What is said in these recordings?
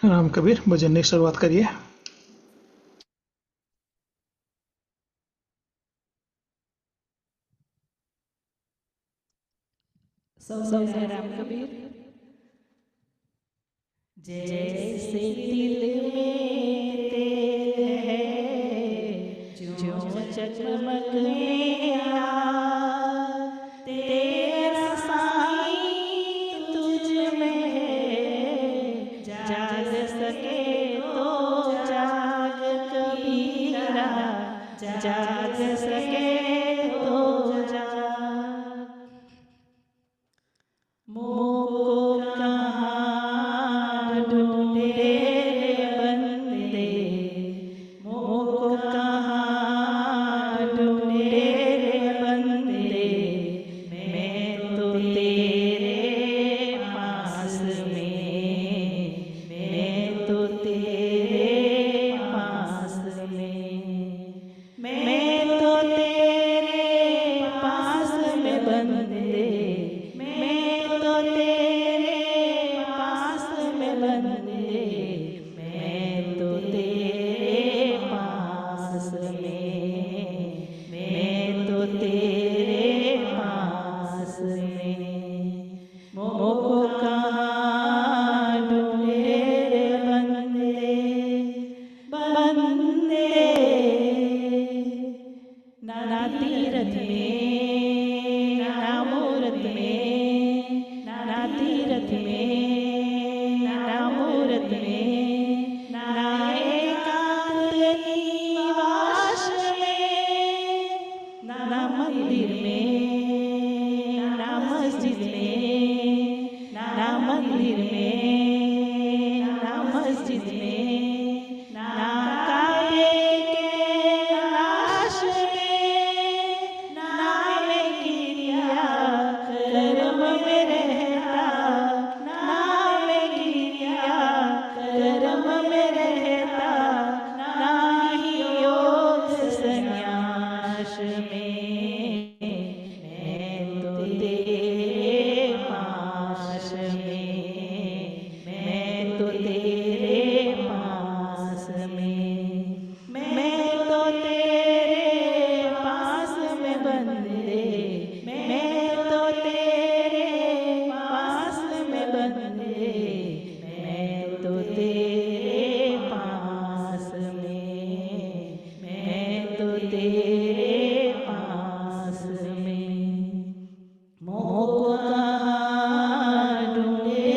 राम कबीर भजन की शुरुआत करिए। सौने राम कबीर। जैसे दिल में तेल है जो चकमक मेरा, तेरा साईं तुझ में है। जाग सके तो जाग कबीरा, जाग सके तो जाग। मुझको कहाँ ढूंढे बंदे, मुझको कहाँ ढूंढे बंदे। मैं तो तेरे पास में, मैं तो तेरे पास में, मैं तो तेरे पास में बंदे। मैं तो तेरे पास में बंदे, मैं तो तेरे पास में, मैं तो तेरे पास में। मुझको कहाँ ढूंढे बंदे, बंदे। ना तीरथ में ना मूरत में, ना तीरथ में ना मूरत में, ना एकांत निवास में, ना मंदिर में ना मस्जिद में, ना मंदिर में ना मस्जिद में, ना काबे के लाश में, ना मैं क्रिया कर्म में रहता, ना मैं क्रिया कर्म में रहता, ना ही योग संन्यास में। मैं तो तेरे पास में, मैं तो तेरे पास में, मैं तो तेरे पास में बंदे। मैं तो तेरे पास में बंदे, मैं तो तेरे पास में, मैं तो तेरे पास में। मुझको कहाँ ढूंढे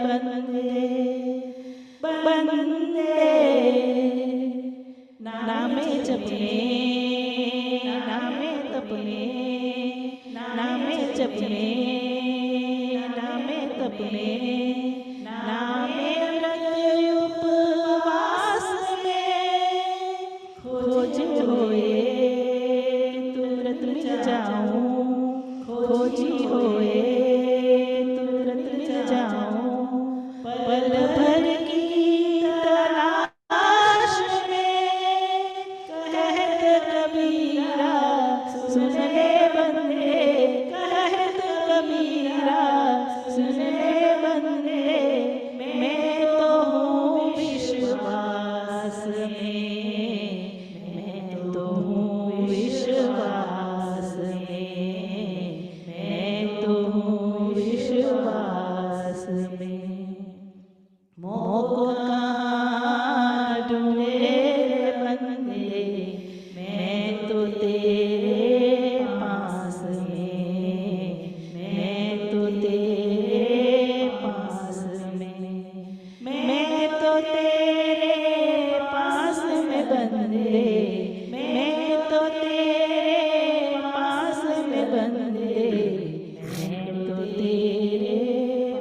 बंदे, बंदे। ना मैं जप में ना मैं तप में, ना मैं जप में ना मैं तप में, ना मैं व्रत उपवास में। खोज होए तुरंत मिल जाऊं, खोजी होए तुरंत मिल जाऊं। पल भर की तलाश में, कहत कबीरा सुन ले बंदे, कहत कबीरा सुन ले बंदे। मैं तो हूँ विश्वास में, मैं तो हूँ विश्वास में, मैं तो हूँ विश्वास में। मुझको कहाँ ढूंढे बंदे, मैं तो तेरे पास में, मैं तो तेरे पास में, मैं तो तेरे पास में बंदे। मैं तो तेरे पास में बंदे, मैं तो तेरे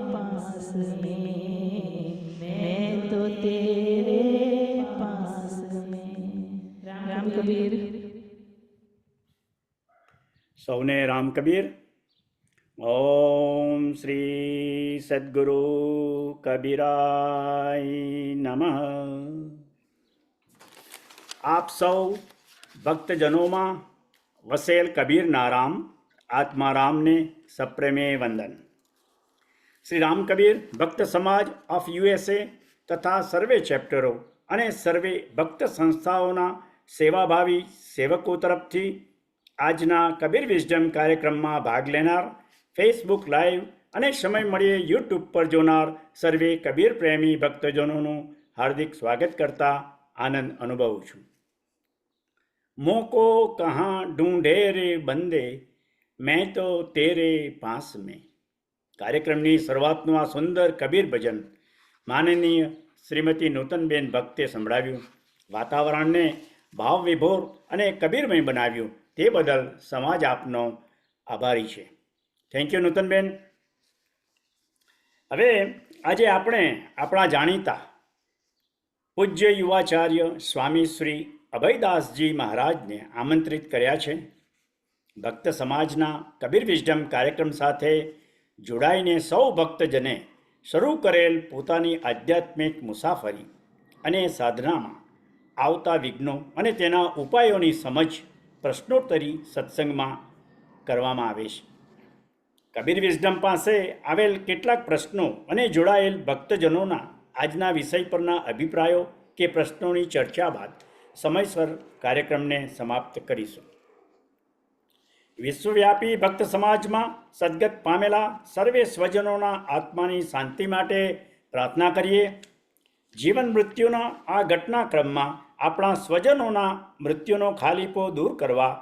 पास में, मैं तो तेरे पास में। राम कबीर। सौने राम कबीर। ओम श्री सद्गुरु कबीराय नमः। आप सौ भक्तजनों में वसेल कबीर नाराम आत्माराम ने सप्रेमे वंदन। श्री राम कबीर भक्त समाज ऑफ यूएसए તથા સર્વે ચેપ્ટરો અને સર્વે ભક્ત સંસ્થાઓના સેવાભાવી સેવકો તરફથી આજના કબીર વિઝડમ કાર્યક્રમમાં ભાગ લેનાર, ફેસબુક લાઈવ અને સમય મળીએ યુટ્યુબ પર જોનાર સર્વે કબીર પ્રેમી ભક્તજનોનું હાર્દિક સ્વાગત કરતા આનંદ અનુભવું છું. મોકો કહા ઢૂંઢે રે બંદે, મેં તો તેરે પાસ મેં. કાર્યક્રમની શરૂઆતનું આ સુંદર કબીર ભજન માનનીય શ્રીમતી નૂતનબેન ભક્તે સંભળાવ્યું. વાતાવરણને ભાવ વિભોર અને કબીરમય બનાવ્યું. તે બદલ સમાજ આપનો આભારી છે. Thank you નૂતનબેન. હવે આજે આપણે આપણા જાણીતા પૂજ્ય યુવાચાર્ય સ્વામી શ્રી અભયદાસજી મહારાજને આમંત્રિત કર્યા છે. ભક્ત સમાજના કબીર વિઝડમ કાર્યક્રમ સાથે જોડાઈને સૌ ભક્તજને શરૂ કરેલ પોતાની આધ્યાત્મિક મુસાફરી અને સાધનામાં આવતા વિઘ્નો અને તેના ઉપાયોની સમજ પ્રશ્નોત્તરી સત્સંગમાં કરવામાં આવે છે. કબીર વિઝડમ પાસે આવેલ કેટલાક પ્રશ્નો અને જોડાયેલ ભક્તજનોના આજના વિષય પરના અભિપ્રાયો કે પ્રશ્નોની ચર્ચા બાદ સમયસર કાર્યક્રમને સમાપ્ત કરીશું. વિશ્વવ્યાપી ભક્ત સમાજમાં સદગત પામેલા સર્વે સ્વજનોના આત્માની શાંતિ માટે પ્રાર્થના કરીએ. જીવન મૃત્યુના આ ઘટનાક્રમમાં આપણા સ્વજનોના મૃત્યુનો ખાલીપો દૂર કરવા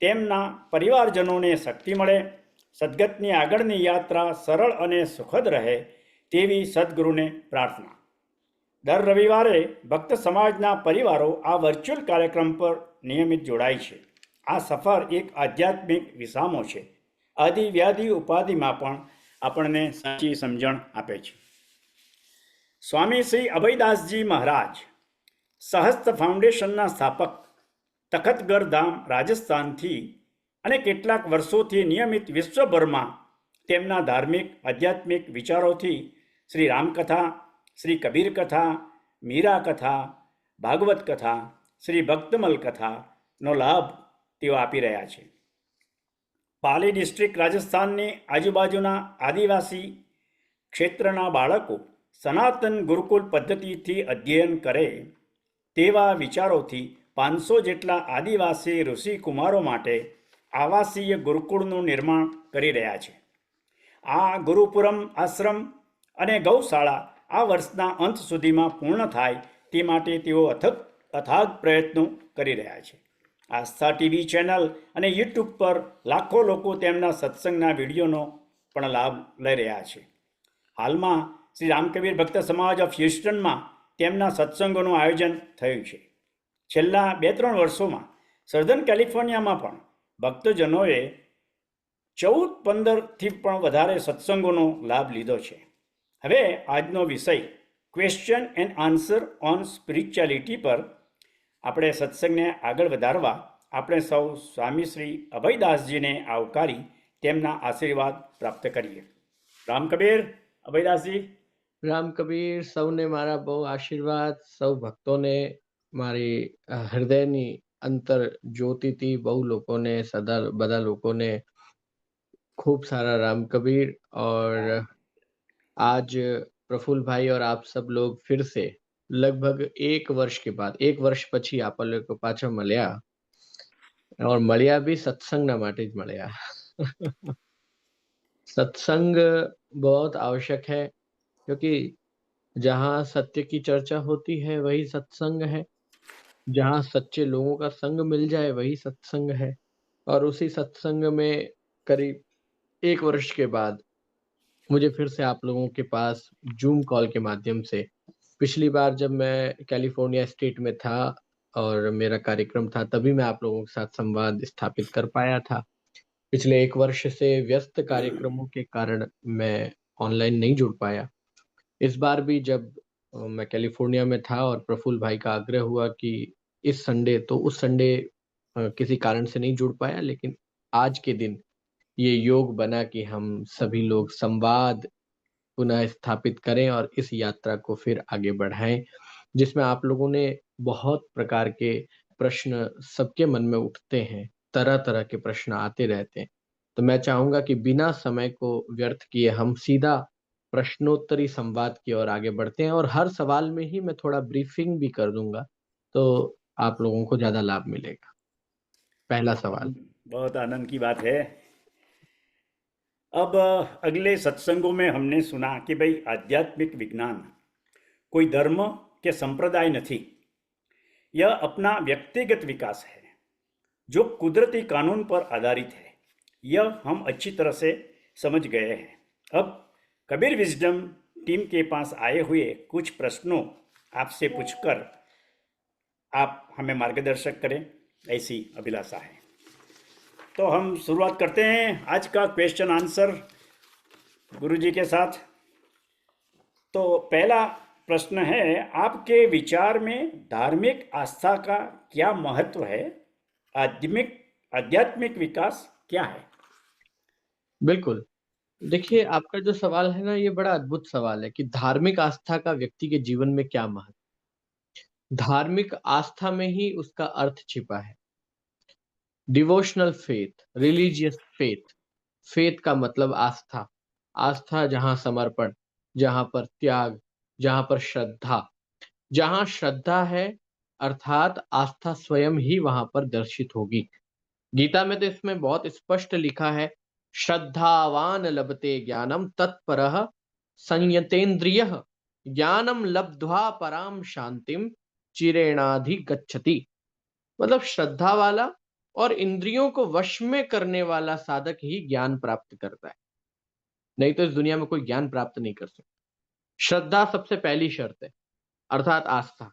તેમના પરિવારજનોને શક્તિ મળે, સદગતની આગળની યાત્રા સરળ અને સુખદ રહે તેવી સદગુરુને પ્રાર્થના. દર રવિવારે ભક્ત સમાજના પરિવારો આ વર્ચ્યુઅલ કાર્યક્રમ પર નિયમિત જોડાય છે. આ સફર એક આધ્યાત્મિક વિસામો છે. આદિ વ્યાધિ ઉપાધિમાં પણ આપણને સાચી સમજણ આપે છે. સ્વામી શ્રી અભયદાસજી મહારાજ સહસ્ત્ર ફાઉન્ડેશનના સ્થાપક, તખતગર ધામ રાજસ્થાનથી અને કેટલાક વર્ષોથી નિયમિત વિશ્વભરમાં તેમના ધાર્મિક આધ્યાત્મિક વિચારોથી શ્રી રામકથા, શ્રી કબીર કથા, મીરા કથા, ભાગવત કથા, શ્રી ભક્તમલ કથાનો લાભ તેઓ આપી રહ્યા છે. પાલી ડિસ્ટ્રિક્ટ રાજસ્થાનની આજુબાજુના આદિવાસી ક્ષેત્રના બાળકો સનાતન ગુરુકુલ પદ્ધતિથી અધ્યયન કરે તેવા વિચારોથી 500 જેટલા આદિવાસી ઋષિ કુમારો માટે આવાસીય ગુરુકુળનું નિર્માણ કરી રહ્યા છે. આ ગુરુપુરમ આશ્રમ અને ગૌશાળા આ વર્ષના અંત સુધીમાં પૂર્ણ થાય તે માટે તેઓ અથાગ પ્રયત્નો કરી રહ્યા છે. આસ્થા ટીવી ચેનલ અને યુટ્યુબ પર લાખો લોકો તેમના સત્સંગના વિડીયોનો પણ લાભ લઈ રહ્યા છે. હાલમાં શ્રી રામકબીર ભક્ત સમાજ ઓફ હ્યુસ્ટનમાં તેમના સત્સંગોનું આયોજન થયું છે. છેલ્લા 2-3 વર્ષોમાં સધર્ન કેલિફોર્નિયામાં પણ ભક્તજનોએ 14-15થી પણ વધારે સત્સંગોનો લાભ લીધો છે. હવે આજનો વિષય question and answer on spirituality પર આપણે સત્સંગને આગળ વધારવા આપણે સૌ સ્વામી શ્રી અભયદાસજીને આવકારી તેમના આશીર્વાદ પ્રાપ્ત કરીએ. રામ કબીર. અભયદાસજી. રામ કબીર. સૌને મારા બહુ આશીર્વાદ. સૌ ભક્તોને મારી હૃદયની અંતર જ્યોતિથી બહુ લોકોને સદા બધા લોકોને खूब सारा राम कबीर. और आज प्रफुल्ल भाई और आप सब लोग फिर से लगभग 1 वर्ष के बाद 1 वर्ष પછી આપ લોકો પાછા મળ્યા और મળ્યા भी સત્સંગના માટે જ મળ્યા. सत्संग बहुत आवश्यक है क्योंकि जहाँ सत्य की चर्चा होती है वही सत्संग है. जहाँ सच्चे लोगों का संग मिल जाए वही सत्संग है. और उसी सत्संग में करीब 1 वर्ष के बाद मुझे फिर से आप लोगों के पास जूम कॉल के माध्यम से, पिछली बार जब मैं कैलिफोर्निया स्टेट में था और मेरा कार्यक्रम था तभी मैं आप लोगों के साथ संवाद स्थापित कर पाया था. पिछले 1 वर्ष से व्यस्त कार्यक्रमों के कारण मैं ऑनलाइन नहीं जुड़ पाया. इस बार भी जब मैं कैलिफोर्निया में था और प्रफुल्ल भाई का आग्रह हुआ कि इस संडे, तो उस संडे किसी कारण से नहीं जुड़ पाया, लेकिन आज के दिन ये योग बना कि हम सभी लोग संवाद पुनः स्थापित करें और इस यात्रा को फिर आगे बढ़ाएं, जिसमें आप लोगों ने बहुत प्रकार के प्रश्न सबके मन में उठते हैं. तरह तरह के प्रश्न आते रहते हैं. तो मैं चाहूंगा कि बिना समय को व्यर्थ किए हम सीधा प्रश्नोत्तरी संवाद की ओर आगे बढ़ते हैं और हर सवाल में ही मैं थोड़ा ब्रीफिंग भी कर दूंगा, तो आप लोगों को ज्यादा लाभ मिलेगा। पहला सवाल। बहुत आनंद की बात है। अब अगले सत्संगों में हमने सुना कि भाई आध्यात्मिक विज्ञान कोई धर्म के संप्रदाय नहीं, यह अपना व्यक्तिगत विकास है जो कुदरती कानून पर आधारित है। यह हम अच्छी तरह से समझ गए हैं। अब कबीर विजडम टीम के पास आए हुए कुछ प्रश्नों आपसे पूछकर आप हमें मार्गदर्शक करें, ऐसी अभिलाषा है। तो हम शुरुआत करते हैं आज का क्वेश्चन आंसर गुरुजी के साथ। तो पहला प्रश्न है, आपके विचार में धार्मिक आस्था का क्या महत्व है? आध्यात्मिक विकास क्या है? बिल्कुल। देखिए, आपका जो सवाल है ना, ये बड़ा अद्भुत सवाल है कि धार्मिक आस्था का व्यक्ति के जीवन में क्या महत्व। धार्मिक आस्था में ही उसका अर्थ छिपा है। Devotional faith, religious faith. Faith का मतलब आस्था। आस्था जहां समर्पण, जहां पर त्याग, जहां पर श्रद्धा। जहां श्रद्धा है अर्थात आस्था स्वयं ही वहां पर दर्शित होगी। गीता में तो इसमें बहुत स्पष्ट लिखा है, श्रद्धावान लभते ज्ञानम तत्परः संयतेन्द्रियः ज्ञानम लब्ध्वा पराम शांतिम चिरेणाधिगच्छति। मतलब श्रद्धा वाला और इंद्रियों को वश में करने वाला साधक ही ज्ञान प्राप्त करता है, नहीं तो इस दुनिया में कोई ज्ञान प्राप्त नहीं कर सकता। श्रद्धा सबसे पहली शर्त है, अर्थात आस्था।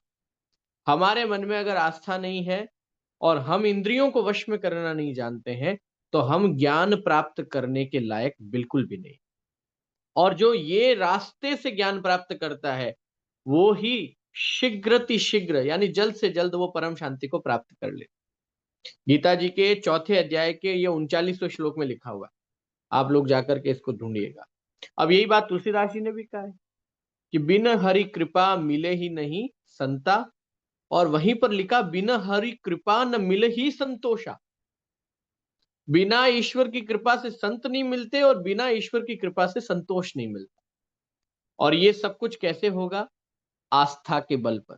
हमारे मन में अगर आस्था नहीं है और हम इंद्रियों को वश में करना नहीं जानते हैं, तो हम ज्ञान प्राप्त करने के लायक बिल्कुल भी नहीं। और जो ये रास्ते से ज्ञान प्राप्त करता है, वो ही शीघ्र यानी जल्द से जल्द वो परम शांति को प्राप्त कर ले। गीता जी के 4थे अध्याय के ये 39वें श्लोक में लिखा हुआ है, आप लोग जाकर के इसको ढूंढिएगा। अब यही बात तुलसीदास जी ने भी कहा है कि बिन हरि कृपा मिले ही नहीं संता, और वहीं पर लिखा बिना हरि कृपा न मिले ही संतोषा। बिना ईश्वर की कृपा से संत नहीं मिलते और बिना ईश्वर की कृपा से संतोष नहीं मिलता। और ये सब कुछ कैसे होगा? आस्था के बल पर।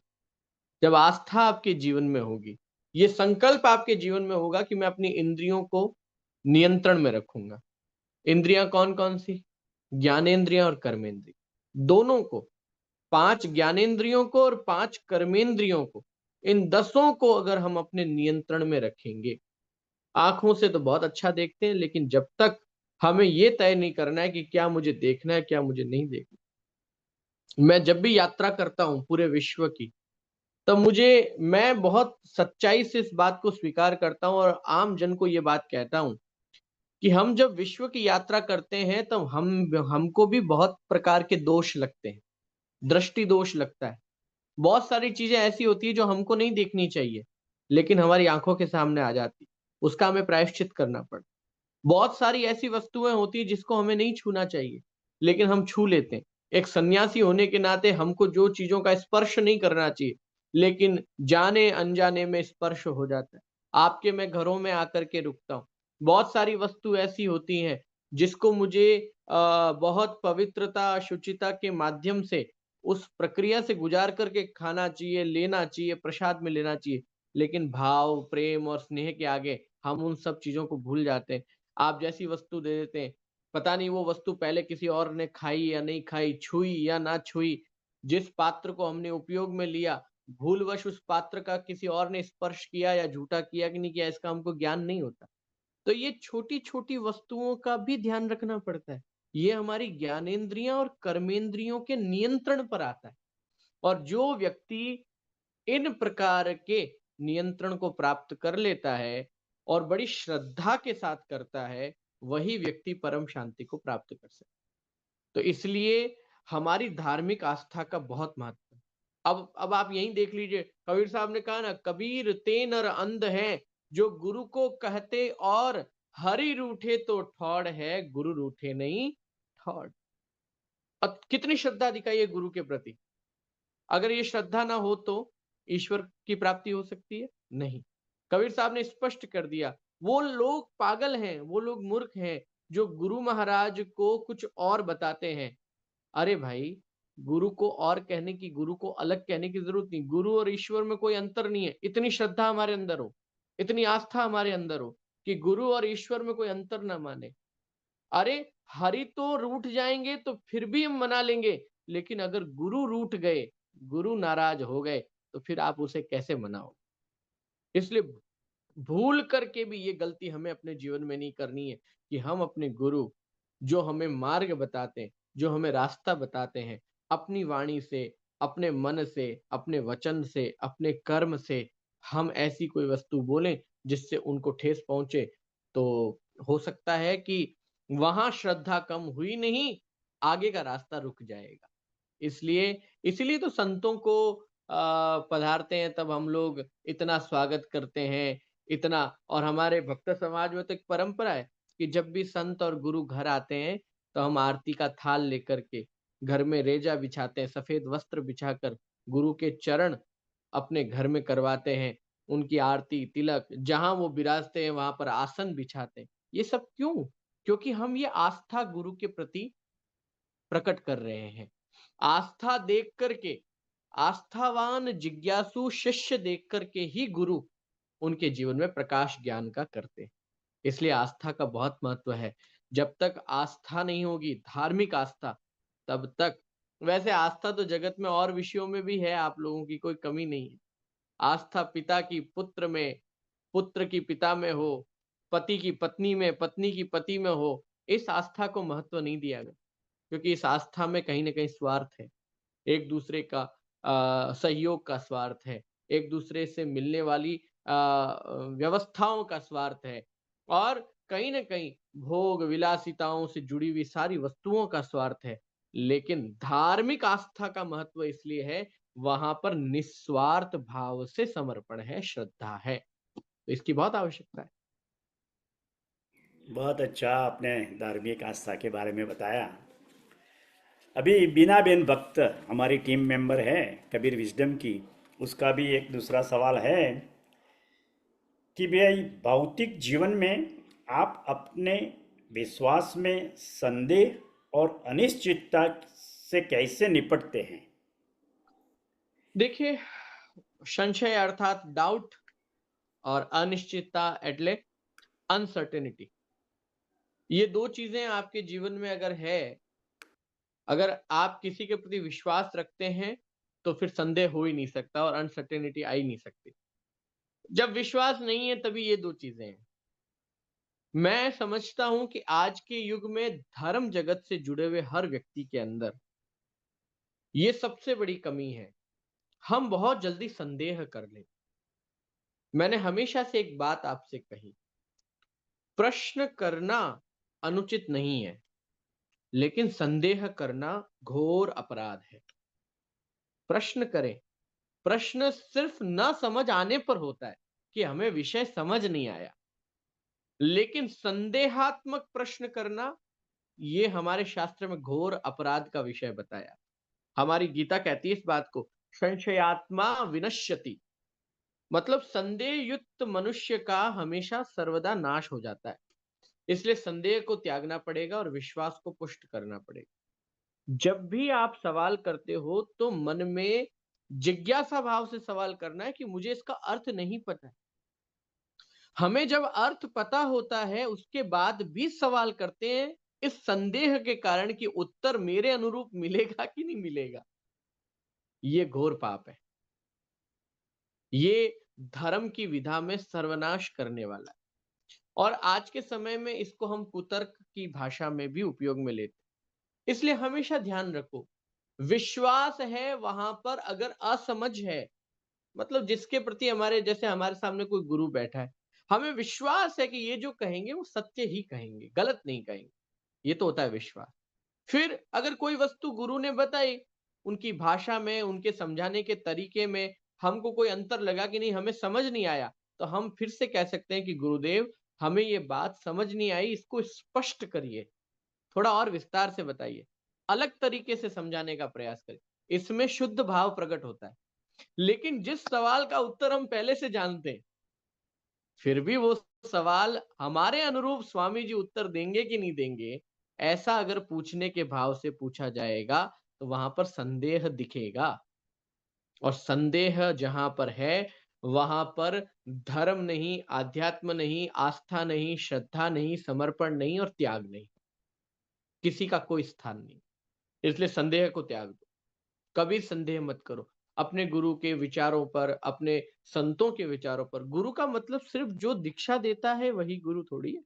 जब आस्था आपके जीवन में होगी, ये संकल्प आपके जीवन में होगा कि मैं अपनी इंद्रियों को नियंत्रण में रखूंगा। इंद्रियां कौन कौन सी? ज्ञानेंद्रियां और कर्मेंद्रिय, दोनों को, 5 ज्ञानेंद्रियों को और 5 कर्मेंद्रियों को, इन 10 को अगर हम अपने नियंत्रण में रखेंगे। आंखों से तो बहुत अच्छा देखते हैं, लेकिन जब तक हमें यह तय नहीं करना है कि क्या मुझे देखना है, क्या मुझे नहीं देखना। मैं जब भी यात्रा करता हूं पूरे विश्व की, तब मैं बहुत सच्चाई से इस बात को स्वीकार करता हूं और आम जन को यह बात कहता हूं कि हम जब विश्व की यात्रा करते हैं तब हमको भी बहुत प्रकार के दोष लगते हैं। दृष्टि दोष लगता है। बहुत सारी चीजें ऐसी होती है जो हमको नहीं देखनी चाहिए, लेकिन हमारी आंखों के सामने आ जाती, उसका हमें प्रायश्चित करना पड़ता। बहुत सारी ऐसी वस्तुएं होती है जिसको हमें नहीं छूना चाहिए, लेकिन हम छू लेते हैं। एक सन्यासी होने के नाते हमको जो चीजों का स्पर्श नहीं करना चाहिए, लेकिन जाने अनजाने में स्पर्श हो जाता है। आपके मैं घरों में आकर के रुकता हूँ, बहुत सारी वस्तु ऐसी होती हैं जिसको मुझे बहुत पवित्रता शुचिता के माध्यम से उस प्रक्रिया से गुजार करके खाना चाहिए, लेना चाहिए, प्रसाद में लेना चाहिए, लेकिन भाव प्रेम और स्नेह के आगे हम उन सब चीजों को भूल जाते हैं। आप जैसी वस्तु दे देते हैं, पता नहीं वो वस्तु पहले किसी और ने खाई या नहीं खाई, छुई या ना छुई। जिस पात्र को हमने उपयोग में लिया, भूलवश उस पात्र का किसी और ने स्पर्श किया या झूठा किया कि नहीं किया, इसका हमको ज्ञान नहीं होता। तो ये छोटी छोटी वस्तुओं का भी ध्यान रखना पड़ता है। ये हमारी ज्ञानेंद्रियां और कर्मेंद्रियों के नियंत्रण पर आता है। और जो व्यक्ति इन प्रकार के नियंत्रण को प्राप्त कर लेता है और बड़ी श्रद्धा के साथ करता है, वही व्यक्ति परम शांति को प्राप्त कर सकता है। तो इसलिए हमारी धार्मिक आस्था का बहुत महत्व है। अब आप यहीं देख लीजिए, कबीर साहब ने कहा ना, कबीर ते नर अंध है जो गुरु को कहते और हरि रूठे तो ठौड़ है, गुरु रूठे नहीं ठौड़। अब कितनी श्रद्धा दिखाई है गुरु के प्रति। अगर ये श्रद्धा ना हो तो ईश्वर की प्राप्ति हो सकती है? नहीं। कबीर साहब ने स्पष्ट कर दिया, वो लोग पागल हैं, वो लोग मूर्ख हैं जो गुरु महाराज को कुछ और बताते हैं। अरे भाई, गुरु को और कहने की, गुरु को अलग कहने की जरूरत नहीं। गुरु और ईश्वर में कोई अंतर नहीं है। इतनी श्रद्धा हमारे अंदर हो, इतनी आस्था हमारे अंदर हो कि गुरु और ईश्वर में कोई अंतर ना माने। अरे हरि तो रूठ जाएंगे तो फिर भी हम मना लेंगे, लेकिन अगर गुरु रूठ गए, गुरु नाराज हो गए, तो फिर आप उसे कैसे मनाओ? इसलिए भूल करके भी ये गलती हमें अपने जीवन में नहीं करनी है कि हम अपने गुरु, जो हमें मार्ग बताते हैं, जो हमें रास्ता बताते हैं, अपनी वाणी से, अपने मन से, अपने वचन से, अपने कर्म से हम ऐसी कोई वस्तु बोलें जिससे उनको ठेस पहुंचे, तो हो सकता है कि वहां श्रद्धा कम हुई नहीं, आगे का रास्ता रुक जाएगा। इसलिए इसलिए तो संतों को पधारते हैं तब हम लोग इतना स्वागत करते हैं, इतना। और हमारे भक्त समाज में तो एक परंपरा है कि जब भी संत और गुरु घर आते हैं तो हम आरती का थाल लेकर के घर में रेजा बिछाते हैं, सफेद वस्त्र बिछाकर गुरु के चरण अपने घर में करवाते हैं, उनकी आरती तिलक जहां वो विराजते हैं वहां पर आसन बिछाते हैं। ये सब क्यों? क्योंकि हम ये आस्था गुरु के प्रति प्रकट कर रहे हैं। आस्था देख करके, आस्थावान जिज्ञासु शिष्य देख करके ही गुरु उनके जीवन में प्रकाश ज्ञान का करते हैं। इसलिए आस्था का बहुत महत्व है। जब तक आस्था नहीं होगी, धार्मिक आस्था, तब तक, वैसे आस्था तो जगत में और विषयों में भी है, आप लोगों की कोई कमी नहीं है। आस्था पिता की पुत्र में, पुत्र की पिता में हो, पति की पत्नी में, पत्नी की पति में हो, इस आस्था को महत्व नहीं दिया गया, क्योंकि इस आस्था में कहीं ना कहीं स्वार्थ है। एक दूसरे का सहयोग का स्वार्थ है, एक दूसरे से मिलने वाली व्यवस्थाओं का स्वार्थ है, और कहीं ना कहीं भोग विलासिताओं से जुड़ी हुई सारी वस्तुओं का स्वार्थ है। लेकिन धार्मिक आस्था का महत्व इसलिए है, वहां पर निस्वार्थ भाव से समर्पण है, श्रद्धा है, तो इसकी बहुत आवश्यकता है। बहुत अच्छा आपने धार्मिक आस्था के बारे में बताया। अभी बीना बेन भक्त हमारी टीम मेंबर है कबीर विजडम की, उसका भी एक दूसरा सवाल है कि भाई भौतिक जीवन में आप अपने विश्वास में संदेह और अनिश्चितता से कैसे निपटते हैं? देखिए, संशय अर्थात डाउट और अनिश्चितता एटले अनसर्टेनिटी, ये दो चीजें आपके जीवन में अगर है, अगर आप किसी के प्रति विश्वास रखते हैं, तो फिर संदेह हो ही नहीं सकता और अनसर्टेनिटी आ ही नहीं सकती। जब विश्वास नहीं है तभी ये दो चीजें हैं। मैं समझता हूं कि आज के युग में धर्म जगत से जुड़े हुए हर व्यक्ति के अंदर ये सबसे बड़ी कमी है, हम बहुत जल्दी संदेह कर लें। मैंने हमेशा से एक बात आपसे कही, प्रश्न करना अनुचित नहीं है, लेकिन संदेह करना घोर अपराध है। प्रश्न करें, प्रश्न सिर्फ न समझ आने पर होता है कि हमें विषय समझ नहीं आया, लेकिन संदेहात्मक प्रश्न करना, ये हमारे शास्त्र में घोर अपराध का विषय बताया। हमारी गीता कहती है इस बात को, संशयात्मा विनश्यति, मतलब संदेह युक्त मनुष्य का हमेशा सर्वदा नाश हो जाता है। इसलिए संदेह को त्यागना पड़ेगा और विश्वास को पुष्ट करना पड़ेगा। जब भी आप सवाल करते हो तो मन में जिज्ञासा भाव से सवाल करना है कि मुझे इसका अर्थ नहीं पता है। हमें जब अर्थ पता होता है उसके बाद भी सवाल करते हैं इस संदेह के कारण कि उत्तर मेरे अनुरूप मिलेगा कि नहीं मिलेगा, ये घोर पाप है। ये धर्म की विधा में सर्वनाश करने वाला है, और आज के समय में इसको हम कुतर्क की भाषा में भी उपयोग में लेते हैं। इसलिए हमेशा ध्यान रखो, विश्वास है वहां पर अगर असमझ है, मतलब जिसके प्रति हमारे, जैसे हमारे सामने कोई गुरु बैठा है, हमें विश्वास है कि ये जो कहेंगे वो सत्य ही कहेंगे, गलत नहीं कहेंगे, ये तो होता है विश्वास। फिर अगर कोई वस्तु गुरु ने बताई, उनकी भाषा में, उनके समझाने के तरीके में हमको कोई अंतर लगा कि नहीं, हमें समझ नहीं आया, तो हम फिर से कह सकते हैं कि गुरुदेव हमें ये बात समझ नहीं आई, इसको स्पष्ट करिए, थोड़ा और विस्तार से बताइए, अलग तरीके से समझाने का प्रयास करिए। इसमें शुद्ध भाव प्रकट होता है। लेकिन जिस सवाल का उत्तर हम पहले से जानते हैं, फिर भी वो सवाल हमारे अनुरूप स्वामी जी उत्तर देंगे कि नहीं देंगे, ऐसा अगर पूछने के भाव से पूछा जाएगा तो वहां पर संदेह दिखेगा, और संदेह जहां पर है वहां पर धर्म नहीं, आध्यात्म नहीं, आस्था नहीं, श्रद्धा नहीं, समर्पण नहीं और त्याग नहीं, किसी का कोई स्थान नहीं। इसलिए संदेह को त्याग दो, कभी संदेह मत करो अपने गुरु के विचारों पर, अपने संतों के विचारों पर। गुरु का मतलब सिर्फ जो दीक्षा देता है वही गुरु थोड़ी है।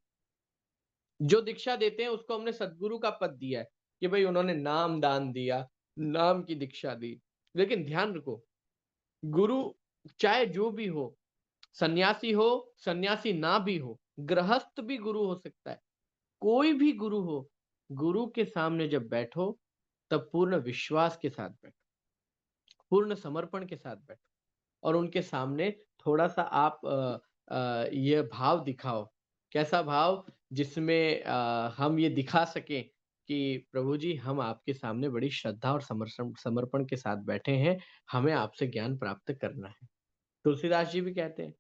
जो दीक्षा देते हैं उसको हमने सदगुरु का पद दिया है कि भाई उन्होंने नाम दान दिया, नाम की दीक्षा दी। लेकिन ध्यान रखो, गुरु चाहे जो भी हो, सन्यासी हो, सन्यासी ना भी हो, गृहस्थ भी गुरु हो सकता है, कोई भी गुरु हो, गुरु के सामने जब बैठो तब पूर्ण विश्वास के साथ बैठो, पूर्ण समर्पण के साथ बैठो, और उनके सामने थोड़ा सा आप ये भाव दिखाओ। कैसा भाव? जिसमें हम ये दिखा सकें कि प्रभु जी, हम आपके सामने बड़ी श्रद्धा और समर्पण के साथ बैठे हैं, हमें आपसे ज्ञान प्राप्त करना है। तुलसीदास जी भी कहते हैं,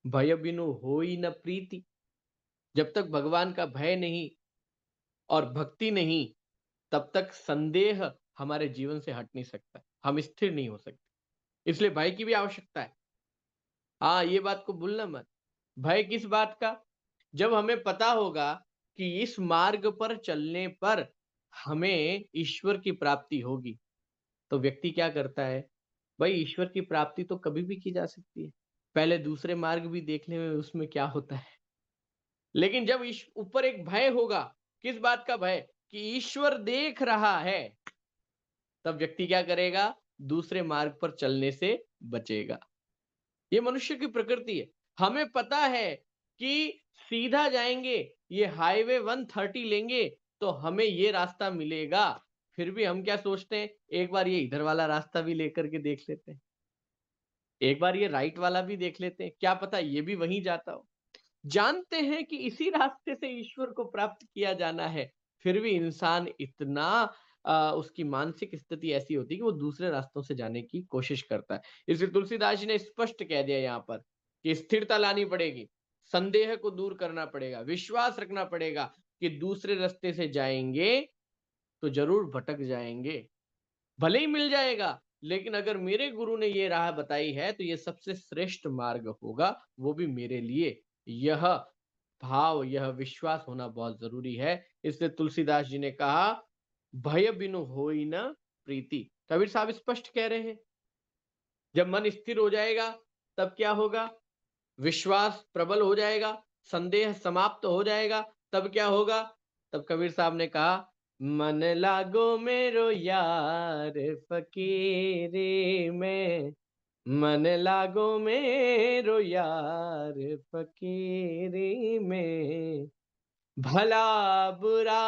भय बिनु होई न प्रीति। जब तक भगवान का भय नहीं और भक्ति नहीं, तब तक संदेह हमारे जीवन से हट नहीं सकता, हम स्थिर नहीं हो सकते। इसलिए भय की भी आवश्यकता है। हाँ, ये बात को भूलना मत। भय किस बात का? जब हमें पता होगा कि इस मार्ग पर चलने पर हमें ईश्वर की प्राप्ति होगी, तो व्यक्ति क्या करता है? भाई, ईश्वर की प्राप्ति तो कभी भी की जा सकती है, पहले दूसरे मार्ग भी देख ले उसमें क्या होता है। लेकिन जब ऊपर एक भय होगा, किस बात का भय? कि ईश्वर देख रहा है, तब व्यक्ति क्या करेगा? दूसरे मार्ग पर चलने से बचेगा। ये मनुष्य की प्रकृति है। हमें पता है कि सीधा जाएंगे, ये हाईवे 130 लेंगे तो हमें ये रास्ता मिलेगा, फिर भी हम क्या सोचते हैं? एक बार ये इधर वाला रास्ता भी लेकर के देख लेते हैं, एक बार ये राइट वाला भी देख लेते हैं, क्या पता ये भी वहीं जाता हो। जानते हैं कि इसी रास्ते से ईश्वर को प्राप्त किया जाना है, फिर भी इंसान इतना उसकी मानसिक स्थिति ऐसी होती है कि वो दूसरे रास्तों से जाने की कोशिश करता है। इसलिए तुलसीदास जी ने स्पष्ट कह दिया यहाँ पर कि स्थिरता लानी पड़ेगी, संदेह को दूर करना पड़ेगा, विश्वास रखना पड़ेगा कि दूसरे रास्ते से जाएंगे तो जरूर भटक जाएंगे, भले ही मिल जाएगा, लेकिन अगर मेरे गुरु ने ये राह बताई है तो ये सबसे श्रेष्ठ मार्ग होगा, वो भी मेरे लिए। यह भाव, यह विश्वास होना बहुत जरूरी है। इसलिए तुलसीदास जी ने कहा, भय बिनु होई न प्रीति। कबीर साहब स्पष्ट कह रहे हैं, जब मन स्थिर हो जाएगा तब क्या होगा? विश्वास प्रबल हो जाएगा, संदेह समाप्त हो जाएगा, तब क्या होगा? तब कबीर साहब ने कहा, मन लागो मेरो यार फकीरी में, मन लागो मेरो यार फकीरी में, भला बुरा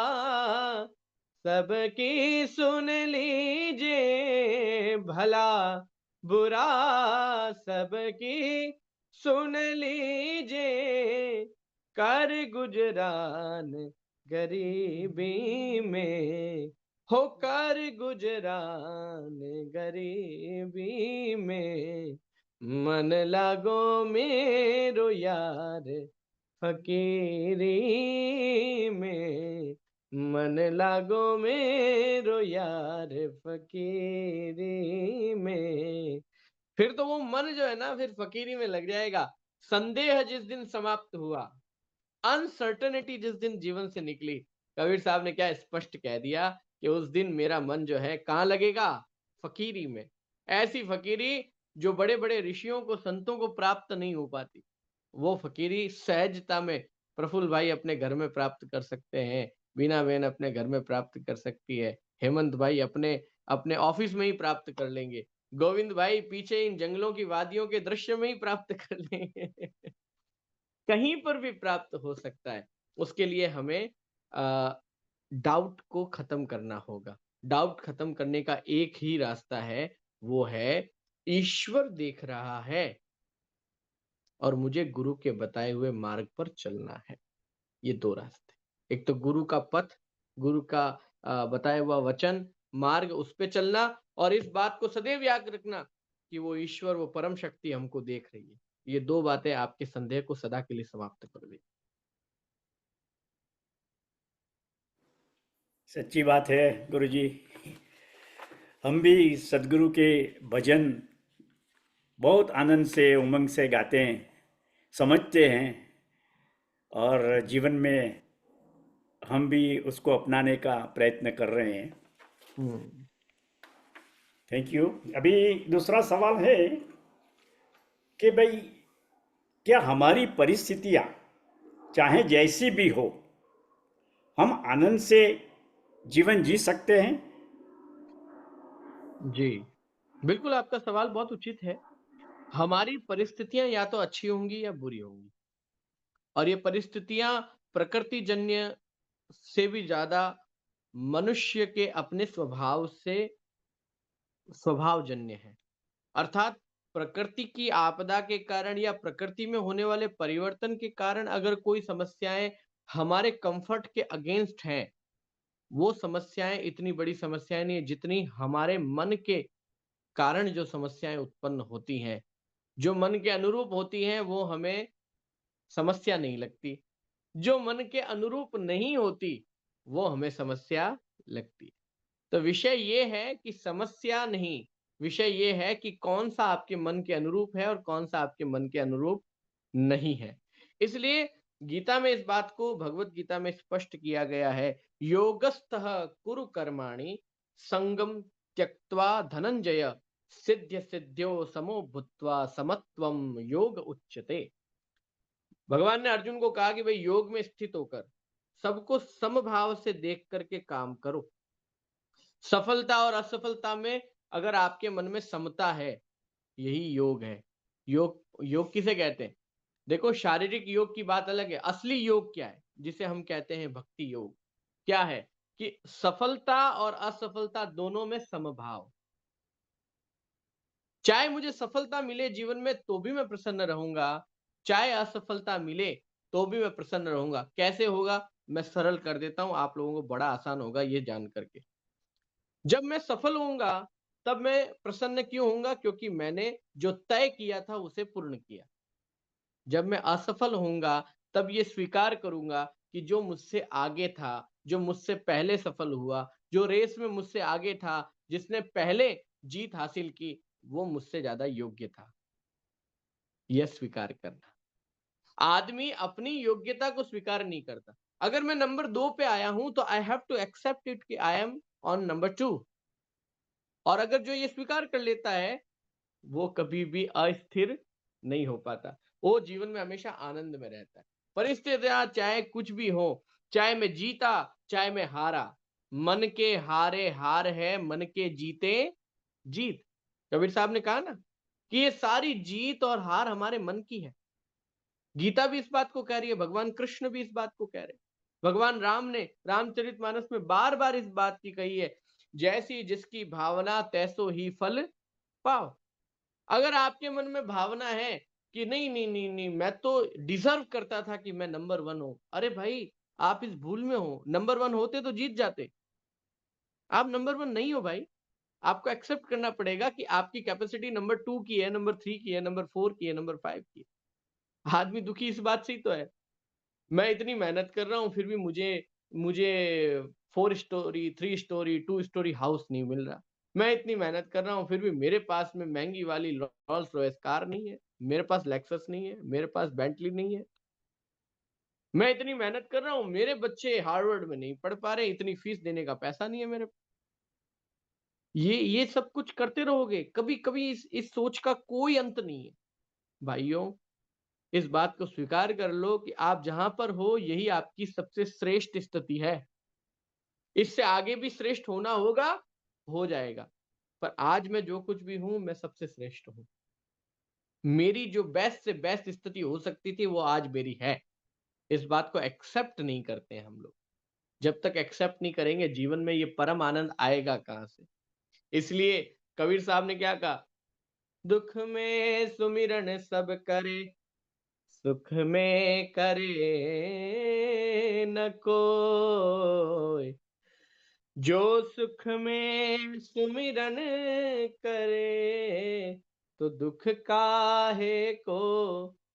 सबकी सुन लीजिए, भला बुरा सबकी सुन लीजिए, कर गुजरान गरीबी में, हो कर गुजरान गरीबी में, मन लागो मेरो यार फकीरी में, मन लागो मेरो यार फकीरी में। फिर तो वो मन जो है ना, फिर फकीरी में लग जाएगा। संदेह जिस दिन समाप्त हुआ, अनसर्टेनिटी जिस दिन जीवन से निकली, कबीर साहब ने क्या स्पष्ट कह दिया कि उस दिन मेरा मन जो है कहाँ लगेगा? फकीरी में। ऐसी फकीरी जो बड़े बड़े ऋषियों को, संतों को प्राप्त नहीं हो पाती, वो फकीरी सहजता में प्रफुल्ल भाई अपने घर में प्राप्त कर सकते हैं, बीना बहन अपने घर में प्राप्त कर सकती है, हेमंत भाई अपने अपने ऑफिस में ही प्राप्त कर लेंगे, गोविंद भाई पीछे इन जंगलों की वादियों के दृश्य में ही प्राप्त कर लेंगे। कहीं पर भी प्राप्त हो सकता है। उसके लिए हमें डाउट को खत्म करना होगा। डाउट खत्म करने का एक ही रास्ता है, वो है ईश्वर देख रहा है और मुझे गुरु के बताए हुए मार्ग पर चलना है। ये दो रास्ते, एक तो गुरु का पथ, गुरु का बताया हुआ वचन, मार्ग, उस पे चलना, और इस बात को सदैव याद रखना कि वो ईश्वर, वो परम शक्ति हमको देख रही है। ये दो बातें आपके संदेह को सदा के लिए समाप्त कर देगी। सच्ची बात है गुरुजी। हम भी सदगुरु के भजन बहुत आनंद से उमंग से गाते हैं, समझते हैं, और जीवन में हम भी उसको अपनाने का प्रयत्न कर रहे हैं। हम्म। Thank you. अभी दूसरा सवाल है कि भाई, क्या हमारी परिस्थितियाँ चाहे जैसी भी हो, हम आनंद से जीवन जी सकते हैं? जी, बिल्कुल आपका सवाल बहुत उचित है। हमारी परिस्थितियां या तो अच्छी होंगी या बुरी होंगी, और ये परिस्थितियां प्रकृति जन्य से भी ज्यादा मनुष्य के अपने स्वभाव से स्वभावजन्य है। अर्थात प्रकृति की आपदा के कारण या प्रकृति में होने वाले परिवर्तन के कारण अगर कोई समस्याएं हमारे कंफर्ट के अगेंस्ट हैं, वो समस्याएं इतनी बड़ी समस्याएं नहीं है जितनी हमारे मन के कारण जो समस्याएं उत्पन्न होती हैं। जो मन के अनुरूप होती हैं वो हमें समस्या नहीं लगती, जो मन के अनुरूप नहीं होती वो हमें समस्या लगती। तो विषय ये है कि समस्या नहीं, विषय ये है कि कौन सा आपके मन के अनुरूप है और कौन सा आपके मन के अनुरूप नहीं है। इसलिए गीता में इस बात को, भगवत गीता में स्पष्ट किया गया है, योगस्थः कुरु कर्माणि संगम त्यक्त्वा धनंजय सिद्ध्य सिद्ध्यो समो भूत्वा समत्वम योग उच्यते। भगवान ने अर्जुन को कहा कि भाई योग में स्थित होकर सबको समभाव से देख करके काम करो। सफलता और असफलता में अगर आपके मन में समता है, यही योग है। योग योग किसे कहते हैं? देखो, शारीरिक योग की बात अलग है। असली योग क्या है, जिसे हम कहते हैं भक्ति योग, क्या है? कि सफलता और असफलता दोनों में समभाव। चाहे मुझे सफलता मिले जीवन में तो भी मैं प्रसन्न रहूंगा, चाहे असफलता मिले तो भी मैं प्रसन्न रहूंगा। कैसे होगा? मैं सरल कर देता हूं, आप लोगों को बड़ा आसान होगा ये जान करके। जब मैं सफल होऊंगा तब मैं प्रसन्न क्यों होऊंगा? क्योंकि मैंने जो तय किया था उसे पूर्ण किया। जब मैं असफल होऊंगा तब ये स्वीकार करूंगा कि जो मुझसे आगे था, जो मुझसे पहले सफल हुआ, जो रेस में मुझसे आगे था, जिसने पहले जीत हासिल की, वो मुझसे ज्यादा योग्य था। यह स्वीकार करना। आदमी अपनी योग्यता को स्वीकार नहीं करता। अगर मैं नंबर 2 पे आया हूं तो I have to accept it कि आई एम ऑन नंबर 2। और अगर जो ये स्वीकार कर लेता है, वो कभी भी अस्थिर नहीं हो पाता, वो जीवन में हमेशा आनंद में रहता है। परिस्थितियां चाहे कुछ भी हो, चाहे मैं जीता चाहे मैं हारा, मन के हारे हार है, मन के जीते जीत। कबीर साहब ने कहा ना कि ये सारी जीत और हार हमारे मन की है। गीता भी इस बात को कह रही है, भगवान कृष्ण भी इस बात को कह रहे हैं, भगवान राम ने रामचरितमानस में बार बार इस बात की कही है, जैसी जिसकी भावना तैसो ही फल पाओ। अगर आपके मन में भावना है कि नहीं नहीं नहीं नहीं, मैं तो डिजर्व करता था कि मैं नंबर 1 हूं, अरे भाई आप इस भूल में हो। नंबर 1 होते तो जीत जाते। आप नंबर 1 नहीं हो भाई। आपको एक्सेप्ट करना पड़ेगा कि आपकी कैपेसिटी नंबर 2 की है, नंबर 3 की है, नंबर 4 की है, नंबर 5 की है। आदमी दुखी इस बात से ही तो है। मैं इतनी मेहनत कर रहा हूं फिर भी मुझे मुझे 4 स्टोरी, 3 स्टोरी, 2 स्टोरी हाउस नहीं मिल रहा। मैं इतनी मेहनत कर रहा हूं फिर भी मेरे पास में महंगी वाली रॉल्स रॉयस कार नहीं है, मेरे पास लेक्सस नहीं है, मेरे पास बेंटली नहीं है। मैं इतनी मेहनत कर रहा हूं, मेरे बच्चे हार्वर्ड में नहीं पढ़ पा रहे, इतनी फीस देने का पैसा नहीं है मेरे। ये सब कुछ करते रहोगे, कभी कभी इस सोच का कोई अंत नहीं है। भाइयों, इस बात को स्वीकार कर लो कि आप जहां पर हो यही आपकी सबसे श्रेष्ठ स्थिति है। इससे आगे भी श्रेष्ठ होना होगा, हो जाएगा। पर आज मैं जो कुछ भी हूं, मैं सबसे श्रेष्ठ हूं। मेरी जो बेस्ट से बेस्ट स्थिति हो सकती थी वो आज मेरी है। इस बात को एक्सेप्ट नहीं करते हैं हम लोग। जब तक एक्सेप्ट नहीं करेंगे जीवन में ये परम आनंद आएगा कहां से? इसलिए कबीर साहब ने क्या कहा? दुख में सुमिरन सब करे, सुख में करे न कोई। जो सुख में सुमिरन करे, तो दुख काहे को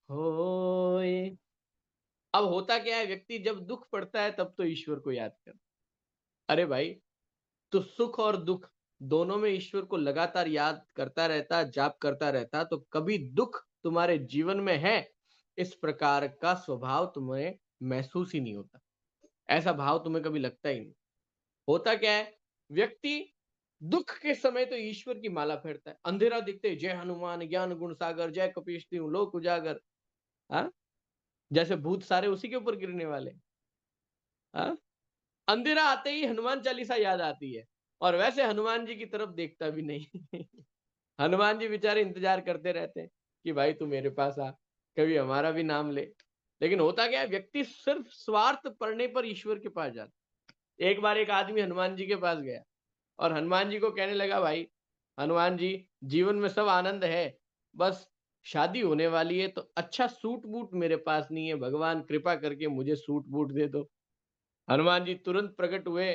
होए। अब होता क्या है, व्यक्ति जब दुख पड़ता है तब तो ईश्वर को याद करता है। अरे भाई, तो सुख और दुख दोनों में ईश्वर को लगातार याद करता रहता, जाप करता रहता, तो कभी दुख तुम्हारे जीवन में है, इस प्रकार का स्वभाव तुम्हें महसूस ही नहीं होता। ऐसा भाव तुम्हें कभी लगता ही नहीं। होता क्या है, व्यक्ति दुख के समय तो ईश्वर की माला फेरता है, अंधेरा दिखते जय हनुमान ज्ञान गुण सागर, जय कपीश तिहु लोक उजागर। हाँ, जैसे भूत सारे उसी के ऊपर गिरने वाले। हाँ, अंधेरा आते ही हनुमान चालीसा याद आती है, और वैसे हनुमान जी की तरफ देखता भी नहीं। हनुमान जी बेचारे इंतजार करते रहते हैं कि भाई तू मेरे पास आ, कभी हमारा भी नाम ले। लेकिन होता क्या है, व्यक्ति सिर्फ स्वार्थ पड़ने पर ईश्वर के पास जाता है। एक बार एक आदमी हनुमान जी के पास गया और हनुमान जी को कहने लगा, भाई हनुमान जी, जीवन में सब आनंद है, बस शादी होने वाली है तो अच्छा सूट बूट मेरे पास नहीं है, भगवान कृपा करके मुझे सूट बूट दे दो। हनुमान जी तुरंत प्रकट हुए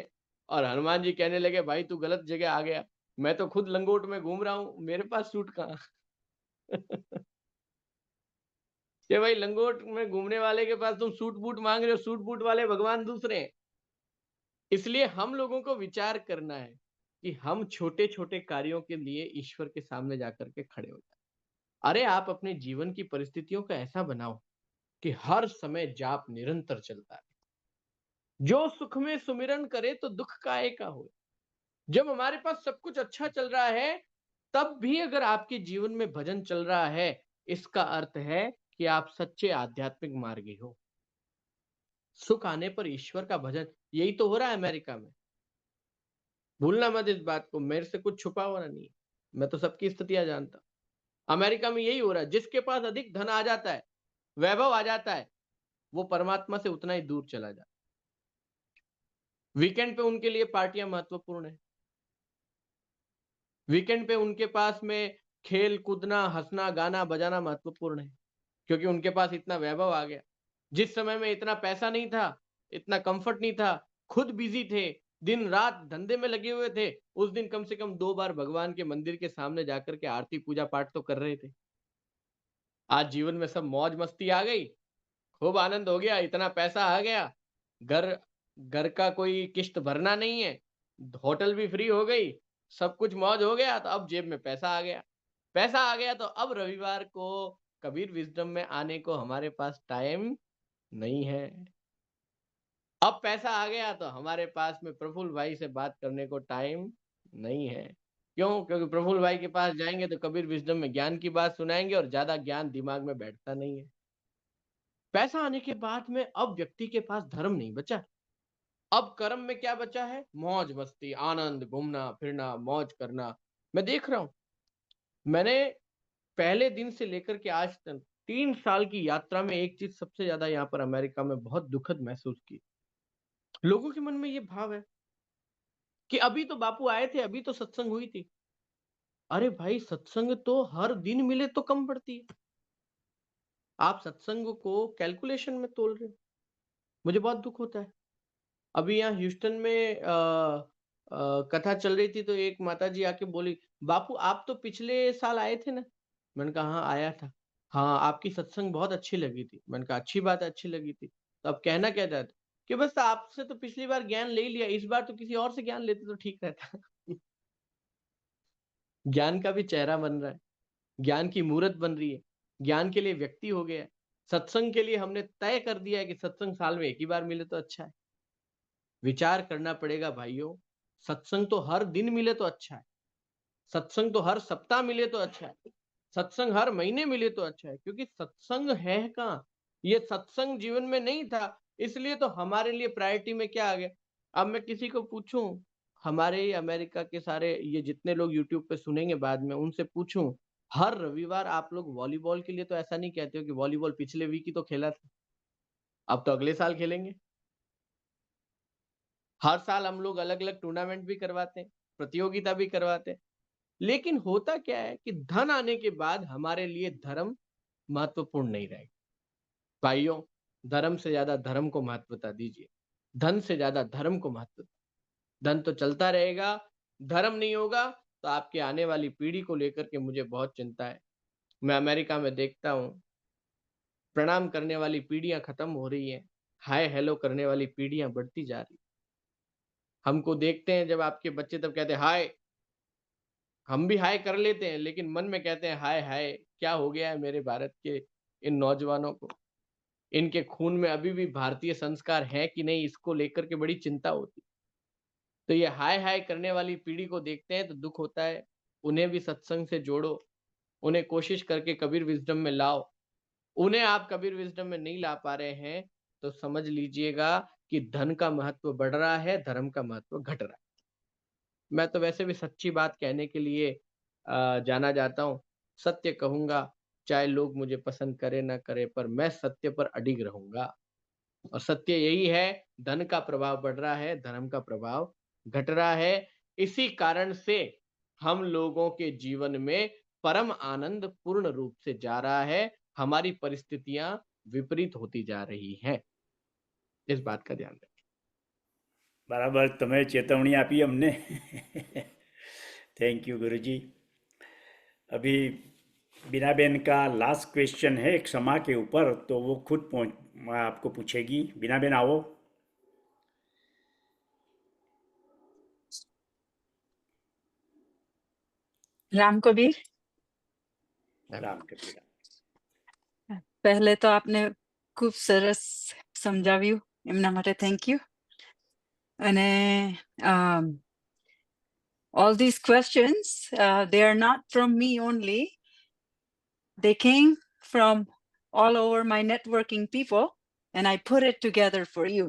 और हनुमान जी कहने लगे, भाई तू गलत जगह आ गया, मैं तो खुद लंगोट में घूम रहा हूं, मेरे पास सूट कहाँ। ये भाई, लंगोट में घूमने वाले के पास तुम सूट बूट मांग रहे हो, सूट बूट वाले भगवान दूसरे हैं। इसलिए हम लोगों को विचार करना है कि हम छोटे छोटे कार्यों के लिए ईश्वर के सामने जाकर के खड़े हो जाए। अरे आप अपने जीवन की परिस्थितियों को ऐसा बनाओ कि हर समय जाप निरंतर चलता है। जो सुख में सुमिरन करे तो दुख काहे का हो। जब हमारे पास सब कुछ अच्छा चल रहा है, तब भी अगर आपके जीवन में भजन चल रहा है, इसका अर्थ है कि आप सच्चे आध्यात्मिक मार्गी हो। सुख आने पर ईश्वर का भजन, यही तो हो रहा है अमेरिका में। भूलना मत इस बात को, मेरे से कुछ छुपा हुआ नहीं है, मैं तो सबकी स्थितियां जानता हूं। अमेरिका में यही हो रहा है, जिसके पास अधिक धन आ जाता है, वैभव आ जाता है, वो परमात्मा से उतना ही दूर चला जाता है। वीकेंड पे उनके लिए पार्टियां महत्वपूर्ण है। वीकेंड पे उनके पास में खेल कूदना, हंसना, गाना बजाना महत्वपूर्ण है, क्योंकि उनके पास इतना वैभव आ गया। जिस समय में इतना पैसा नहीं था, इतना कंफर्ट नहीं था, खुद बिजी थे, दिन रात धंधे में लगे हुए थे, उस दिन कम से कम 2 बार भगवान के मंदिर के सामने जाकर के आरती पूजा पाठ तो कर रहे थे। आज जीवन में सब मौज मस्ती आ गई, खूब आनंद हो गया, इतना पैसा आ गया, घर घर का कोई किस्त भरना नहीं है, होटल भी फ्री हो गई, सब कुछ मौज हो गया, तो अब जेब में पैसा आ गया। पैसा आ गया तो अब रविवार को कबीर विजडम में आने को हमारे पास टाइम नहीं है। अब पैसा आ गया तो हमारे पास में प्रफुल्ल भाई से बात करने को टाइम नहीं है। क्यों? क्योंकि प्रफुल्ल भाई के पास जाएंगे तो कबीर विजडम में ज्ञान की बात सुनाएंगे और ज्यादा ज्ञान दिमाग में बैठता नहीं है। पैसा आने के बाद में अब व्यक्ति के पास धर्म नहीं बचा। अब कर्म में क्या बचा है? मौज मस्ती, आनंद, घूमना फिरना, मौज करना। मैं देख रहा हूं, मैंने पहले दिन से लेकर के आज तक 3 साल की यात्रा में एक चीज सबसे ज्यादा यहाँ पर अमेरिका में बहुत दुखद महसूस की। लोगों के मन में ये भाव है कि अभी तो बापू आए थे, अभी तो सत्संग हुई थी। अरे भाई, सत्संग तो हर दिन मिले तो कम पड़ती है। आप सत्संग को कैलकुलेशन में तोल रहे हो। मुझे बहुत दुख होता है। अभी यहाँ ह्यूस्टन में कथा चल रही थी तो एक माता जी आके बोली, बापू आप तो पिछले साल आए थे ना। मैंने कहा हाँ आया था। हाँ, आपकी सत्संग बहुत अच्छी लगी थी। मैंने कहा अच्छी बात है, अच्छी लगी थी, तो अब कहना क्या चाहते? कि बस आपसे तो पिछली बार ज्ञान ले लिया, इस बार तो किसी और से ज्ञान लेते तो ठीक रहता। ज्ञान का भी चेहरा बन रहा है, ज्ञान की मूर्त बन रही है, ज्ञान के लिए व्यक्ति हो गया है। सत्संग के लिए हमने तय कर दिया है कि सत्संग साल में एक ही बार मिले तो अच्छा है। विचार करना पड़ेगा भाइयों। सत्संग तो हर दिन मिले तो अच्छा है, सत्संग तो हर सप्ताह मिले तो अच्छा है, सत्संग हर महीने मिले तो अच्छा है। क्योंकि सत्संग है कहाँ, ये सत्संग जीवन में नहीं था, इसलिए तो हमारे लिए प्रायोरिटी में क्या आ गया। अब मैं किसी को पूछूं, हमारे ही अमेरिका के सारे ये जितने लोग यूट्यूब पे सुनेंगे बाद में, उनसे पूछूं, हर रविवार आप लोग वॉलीबॉल के लिए तो ऐसा नहीं कहते हो कि वॉलीबॉल पिछले वीक ही तो खेला था, अब तो अगले साल खेलेंगे। हर साल हम लोग अलग अलग टूर्नामेंट भी करवाते हैं, प्रतियोगिता भी करवाते हैं। लेकिन होता क्या है कि धन आने के बाद हमारे लिए धर्म महत्वपूर्ण नहीं रहेगा। भाइयों, धर्म से ज्यादा धर्म को महत्वता दीजिए, धन से ज्यादा धर्म को महत्वता। धन तो चलता रहेगा, धर्म नहीं होगा तो आपके आने वाली पीढ़ी को लेकर के मुझे बहुत चिंता है। मैं अमेरिका में देखता हूँ, प्रणाम करने वाली पीढ़ियां खत्म हो रही है, हाय हेलो करने वाली पीढ़ियां बढ़ती जा रही। हमको देखते हैं जब आपके बच्चे तब कहते हैं हाय, हम भी हाय कर लेते हैं, लेकिन मन में कहते हैं हाय हाय क्या हो गया है मेरे भारत के इन नौजवानों को, इनके खून में अभी भी भारतीय संस्कार है कि नहीं, इसको लेकर के बड़ी चिंता होती। तो ये हाय हाय करने वाली पीढ़ी को देखते हैं तो दुख होता है। उन्हें भी सत्संग से जोड़ो, उन्हें कोशिश करके कबीर विजडम में लाओ। उन्हें आप कबीर विजडम में नहीं ला पा रहे हैं तो समझ लीजिएगा कि धन का महत्व बढ़ रहा है, धर्म का महत्व घट रहा है। मैं तो वैसे भी सच्ची बात कहने के लिए जाना जाता हूँ। सत्य कहूँगा, चाहे लोग मुझे पसंद करें ना करें, पर मैं सत्य पर अडिग रहूँगा। और सत्य यही है, धन का प्रभाव बढ़ रहा है, धर्म का प्रभाव घट रहा है। इसी कारण से हम लोगों के जीवन में परम आनंद पूर्ण रूप से जा रहा है। हमारी परिस्थितियां विपरीत होती जा रही हैं। इस बात का ध्यान रखें। બરાબર, તમે ચેતવણી આપી અમને. थैंक यू गुरुजी. अभी बीनाबेन का लास्ट क्वेश्चन है क्षमा के ऊपर, तो वो खुद आपको पूछेगी. बीनाबेन आओ. રામ કબીર, રામ કબીર. પહેલે તો આપને ખૂબ સરસ સમજાવ્યું, એમના માટે થેન્ક યુ. અને all these questions, they are not from me only. They came from all over my networking people, and I put it together for you.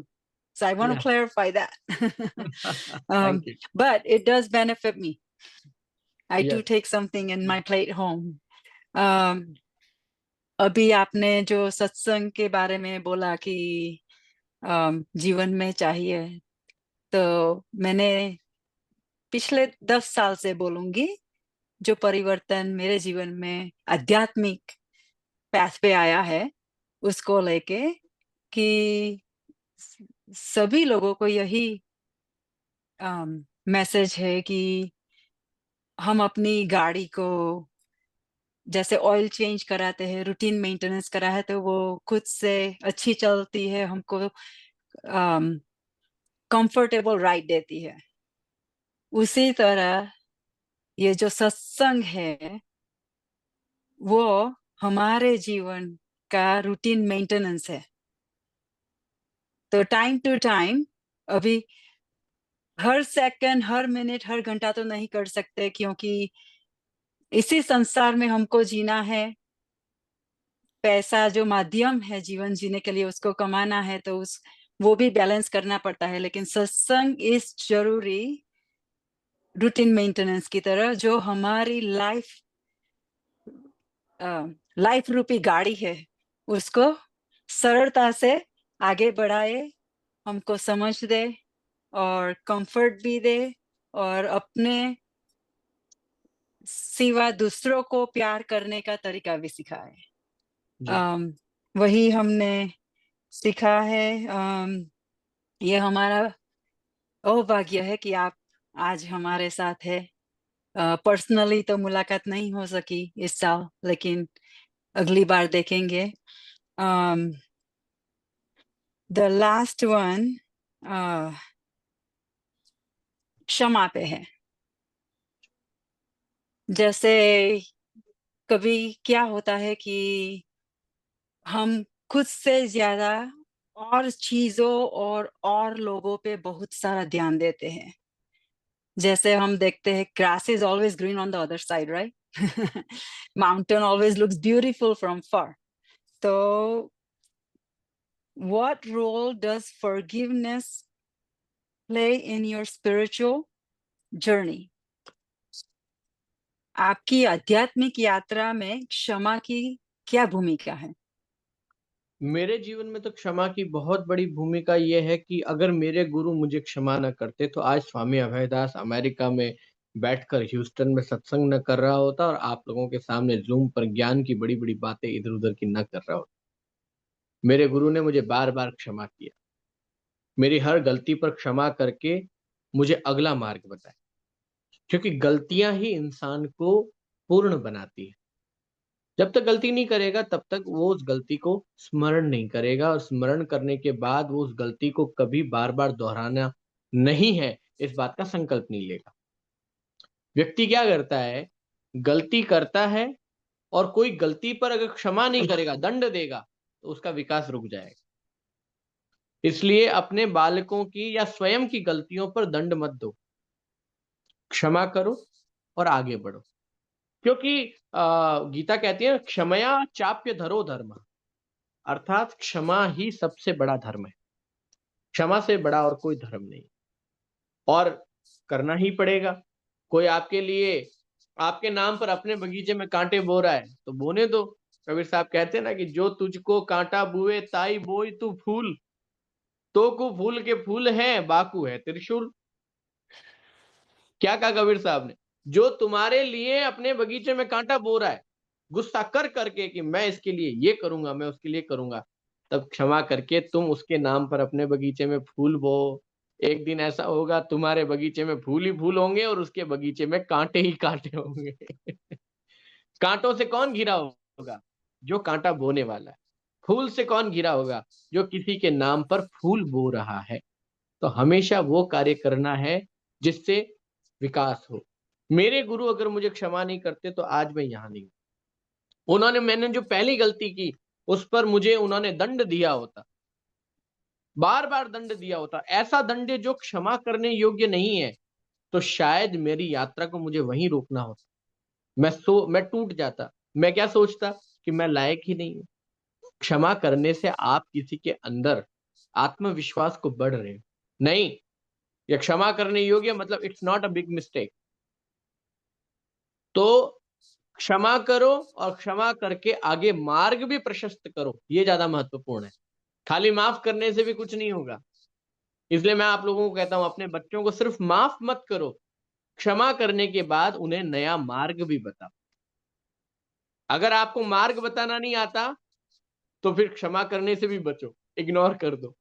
So I want to Yeah. clarify that. Thank you. But it does benefit me. I do Yes. take something in my plate home. अभी आपने जो सत्संग के बारे में बोला कि जीवन में चाहिए, तो मैंने पिछले 10 साल से बोलूंगी जो परिवर्तन मेरे जीवन में आध्यात्मिक पैथ पे आया है, उसको लेके कि सभी लोगों को यही मैसेज है कि हम अपनी गाड़ी को जैसे ऑयल चेंज कराते हैं, रूटीन मेंटेनेंस करा है तो वो खुद से अच्छी चलती है, हमको कंफर्टेबल राइड देती है। उसी तरह ये जो सत्संग है वो हमारे जीवन का रूटीन मेंटेनेंस है। तो टाइम टू टाइम, अभी हर सेकंड, हर मिनट, हर घंटा तो नहीं कर सकते, क्योंकि इसी संसार में हमको जीना है। पैसा जो माध्यम है जीवन जीने के लिए, उसको कमाना है, तो वो भी बैलेंस करना पड़ता है। लेकिन सत्संग इस जरूरी रूटीन मेंटेनेंस की तरह जो हमारी लाइफ रूपी गाड़ी है, उसको सरलता से आगे बढ़ाए, हमको समझ दे और कंफर्ट भी दे, और अपने सिवा दूसरों को प्यार करने का तरीका भी सिखाए। वही हमने सीखा है। ये हमारा सौभाग्य है कि आप आज हमारे साथ है। पर्सनली तो मुलाकात नहीं हो सकी इस साल, लेकिन अगली बार देखेंगे। द लास्ट वन क्षमा पे है। जैसे कभी क्या होता है कि हम खुद से ज्यादा और चीजों और लोगों पे बहुत सारा ध्यान देते हैं। जैसे हम देखते हैं grass is always green on the other side, right? Mountain always looks beautiful from far. So what role does forgiveness play in your spiritual journey? आपकी आध्यात्मिक यात्रा में क्षमा की क्या भूमिका है? मेरे जीवन में तो क्षमा की बहुत बड़ी भूमिका ये है कि अगर मेरे गुरु मुझे क्षमा न करते तो आज स्वामी अभयदास अमेरिका में बैठकर ह्यूस्टन में सत्संग न कर रहा होता और आप लोगों के सामने जूम पर ज्ञान की बड़ी-बड़ी बातें इधर-उधर की न कर रहा होता। मेरे गुरु ने मुझे बार-बार क्षमा किया। मेरी हर गलती पर क्षमा करके मुझे अगला मार्ग बताया। क्योंकि गलतियां ही इंसान को पूर्ण बनाती है। जब तक गलती नहीं करेगा तब तक वो उस गलती को स्मरण नहीं करेगा, और स्मरण करने के बाद वो उस गलती को कभी बार-बार दोहराना नहीं है, इस बात का संकल्प नहीं लेगा। व्यक्ति क्या करता है, गलती करता है और कोई गलती पर अगर क्षमा नहीं करेगा, दंड देगा, तो उसका विकास रुक जाएगा। इसलिए अपने बालकों की या स्वयं की गलतियों पर दंड मत दो, क्षमा करो और आगे बढ़ो। क्योंकि गीता कहती है क्षमया चाप्य धरो धर्म, अर्थात क्षमा ही सबसे बड़ा धर्म है। क्षमा से बड़ा और कोई धर्म नहीं, और करना ही पड़ेगा। कोई आपके लिए आपके नाम पर अपने बगीचे में कांटे बो रहा है तो बोने दो। कबीर साहब कहते हैं ना कि जो तुझको कांटा बुए ताई बोई तू फूल, तो को फूल के फूल है बाकू है त्रिशूल। क्या कहा कबीर साहब ने, जो तुम्हारे लिए अपने बगीचे में कांटा बो रहा है गुस्सा कर करके कि मैं इसके लिए ये करूंगा, मैं उसके लिए करूंगा, तब क्षमा करके तुम उसके नाम पर अपने बगीचे में फूल बो। एक दिन ऐसा होगा तुम्हारे बगीचे में फूल ही फूल होंगे और उसके बगीचे में कांटे ही कांटे होंगे। कांटों से कौन घिरा होगा, जो कांटा बोने वाला है। फूल से कौन घिरा होगा, जो किसी के नाम पर फूल बो रहा है। तो हमेशा वो कार्य करना है जिससे विकास हो। मेरे गुरु अगर मुझे क्षमा नहीं करते तो आज मैं यहाँ नहीं हूं। उन्होंने, मैंने जो पहली गलती की उस पर मुझे उन्होंने दंड दिया होता, बार बार दंड दिया होता, ऐसा दंड जो क्षमा करने योग्य नहीं है, तो शायद मेरी यात्रा को मुझे वहीं रोकना होता। मैं टूट जाता। मैं क्या सोचता कि मैं लायक ही नहीं हूं। क्षमा करने से आप किसी के अंदर आत्मविश्वास को बढ़ रहे हो। नहीं, या क्षमा करने योग्य मतलब it's not a big mistake. तो क्षमा करो और क्षमा करके आगे मार्ग भी प्रशस्त करो, ये ज्यादा महत्वपूर्ण है। खाली माफ करने से भी कुछ नहीं होगा। इसलिए मैं आप लोगों को कहता हूं, अपने बच्चों को सिर्फ माफ मत करो, क्षमा करने के बाद उन्हें नया मार्ग भी बताओ। अगर आपको मार्ग बताना नहीं आता तो फिर क्षमा करने से भी बचो, इग्नोर कर दो,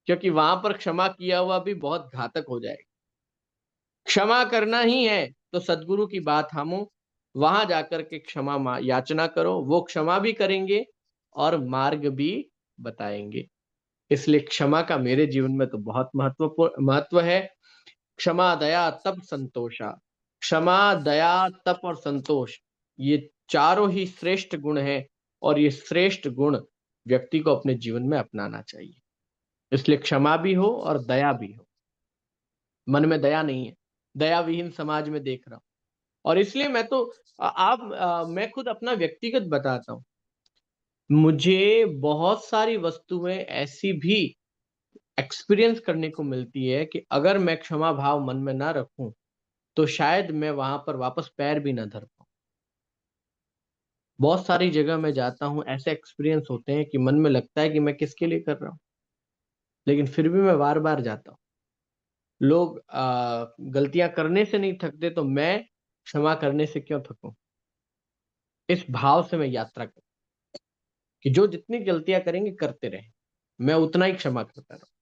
क्योंकि वहां पर क्षमा किया हुआ भी बहुत घातक हो जाएगा। क्षमा करना ही है तो सदगुरु की बात थामो, वहां जाकर के क्षमा याचना करो, वो क्षमा भी करेंगे और मार्ग भी बताएंगे। इसलिए क्षमा का मेरे जीवन में तो बहुत महत्व है। क्षमा दया तप संतोषा, क्षमा दया तप और संतोष, ये चारों ही श्रेष्ठ गुण हैं और ये श्रेष्ठ गुण व्यक्ति को अपने जीवन में अपनाना चाहिए। इसलिए क्षमा भी हो और दया भी हो। मन में दया नहीं है, दया विहीन समाज में देख रहा हूं। और इसलिए मैं तो मैं खुद अपना व्यक्तिगत बताता हूं, मुझे बहुत सारी वस्तुएं ऐसी भी एक्सपीरियंस करने को मिलती है कि अगर मैं क्षमा भाव मन में ना रखूं तो शायद मैं वहां पर वापस पैर भी ना धर पाऊं। बहुत सारी जगह मैं जाता हूं, ऐसे एक्सपीरियंस होते हैं कि मन में लगता है कि मैं किसके लिए कर रहा हूं, लेकिन फिर भी मैं बार बार जाता हूं। लोग गलतियां करने से नहीं थकते, तो मैं क्षमा करने से क्यों थकूं। इस भाव से मैं यात्रा करूं कि जो जितनी गलतियां करेंगे करते रहे, मैं उतना ही क्षमा करता रहूं।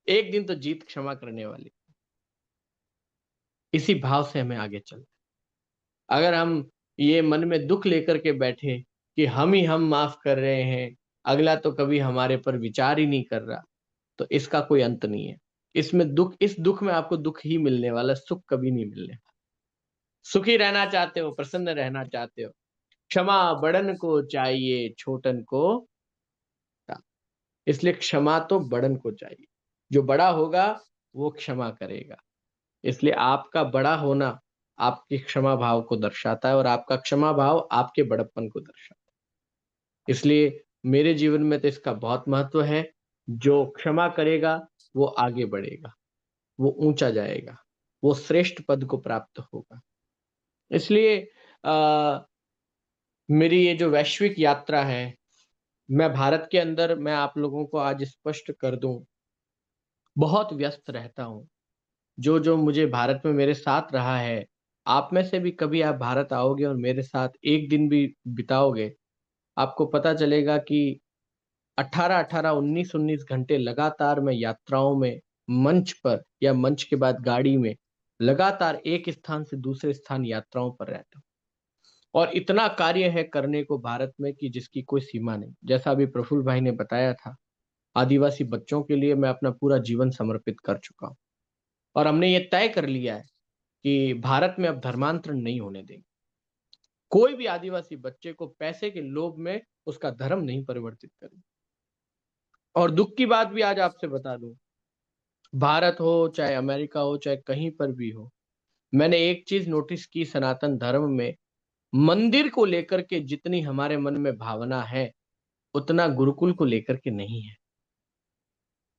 एक दिन तो जीत क्षमा करने वाली। इसी भाव से हमें आगे चलना। अगर हम ये मन में दुख लेकर के बैठे कि हम माफ कर रहे हैं, अगला तो कभी हमारे पर विचार ही नहीं कर रहा, तो इसका कोई अंत नहीं है। इसमें दुख, इस दुख में आपको दुख ही मिलने वाला, सुख कभी नहीं मिलने वाला। सुखी रहना चाहते हो, प्रसन्न रहना चाहते हो, क्षमा बड़न को चाहिए छोटन को। इसलिए क्षमा तो बड़न को चाहिए, जो बड़ा होगा वो क्षमा करेगा। इसलिए आपका बड़ा होना आपके क्षमा भाव को दर्शाता है और आपका क्षमा भाव आपके बड़प्पन को दर्शाता है। इसलिए मेरे जीवन में तो इसका बहुत महत्व है। जो क्षमा करेगा वो आगे बढ़ेगा, वो ऊंचा जाएगा, वो श्रेष्ठ पद को प्राप्त होगा। इसलिए मेरी ये जो वैश्विक यात्रा है, मैं भारत के अंदर, मैं आप लोगों को आज स्पष्ट कर दूं, बहुत व्यस्त रहता हूं। जो जो मुझे भारत में मेरे साथ रहा है, आप में से भी कभी आप भारत आओगे और मेरे साथ एक दिन भी बिताओगे, आपको पता चलेगा कि 18-18, 19-19 घंटे लगातार मैं यात्राओं में, मंच पर या मंच के बाद गाड़ी में लगातार एक स्थान से दूसरे स्थान यात्राओं पर रहता हूँ। और इतना कार्य है करने को भारत में कि जिसकी कोई सीमा नहीं। जैसा अभी प्रफुल्ल भाई ने बताया था, आदिवासी बच्चों के लिए मैं अपना पूरा जीवन समर्पित कर चुका हूँ। और हमने ये तय कर लिया है कि भारत में अब धर्मांतरण नहीं होने देंगे। कोई भी आदिवासी बच्चे को पैसे के लोभ में उसका धर्म नहीं परिवर्तित करेंगे। और दुख की बात भी आज आपसे बता दूं, भारत हो चाहे अमेरिका हो चाहे कहीं पर भी हो, मैंने एक चीज नोटिस की सनातन धर्म में, मंदिर को लेकर के जितनी हमारे मन में भावना है उतना गुरुकुल को लेकर के नहीं है।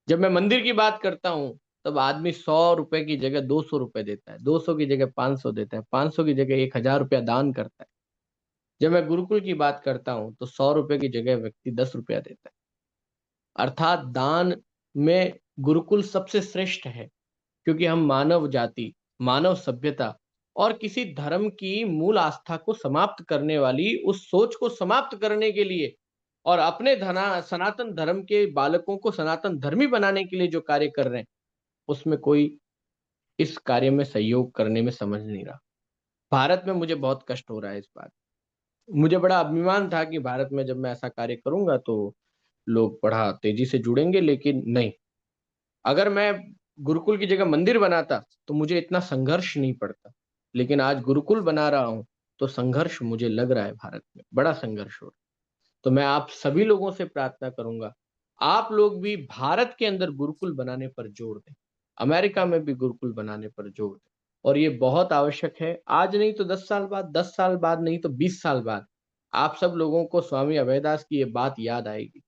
जब मैं मंदिर की बात करता हूं तब आदमी 100 रुपए की जगह 200 रुपए देता है, 200 की जगह 500 देता है, 500 की जगह 1000 रुपया दान करता है। जब मैं गुरुकुल की बात करता हूं तो 100 रुपए की जगह व्यक्ति 10 रुपया देता है। अर्थात दान में गुरुकुल सबसे श्रेष्ठ है, क्योंकि हम मानव जाति, मानव सभ्यता और किसी धर्म की मूल आस्था को समाप्त करने वाली उस सोच को समाप्त करने के लिए और अपने धना सनातन धर्म के बालकों को सनातन धर्मी बनाने के लिए जो कार्य कर रहे हैं, उसमें कोई इस कार्य में सहयोग करने में समझ नहीं रहा। भारत में मुझे बहुत कष्ट हो रहा है इस बात। मुझे बड़ा अभिमान था कि भारत में जब मैं ऐसा कार्य करूंगा तो लोग बड़ा तेजी से जुड़ेंगे, लेकिन नहीं। अगर मैं गुरुकुल की जगह मंदिर बनाता तो मुझे इतना संघर्ष नहीं पड़ता, लेकिन आज गुरुकुल बना रहा हूं तो संघर्ष मुझे लग रहा है, भारत में बड़ा संघर्ष हो रहा है। तो मैं आप सभी लोगों से प्रार्थना करूंगा, आप लोग भी भारत के अंदर गुरुकुल बनाने पर जोर दें, अमेरिका में भी गुरुकुल बनाने पर जोर दें। और ये बहुत आवश्यक है, आज नहीं तो 10 साल बाद, 10 साल बाद नहीं तो 20 साल बाद आप सब लोगों को स्वामी अभयदास की ये बात याद आएगी।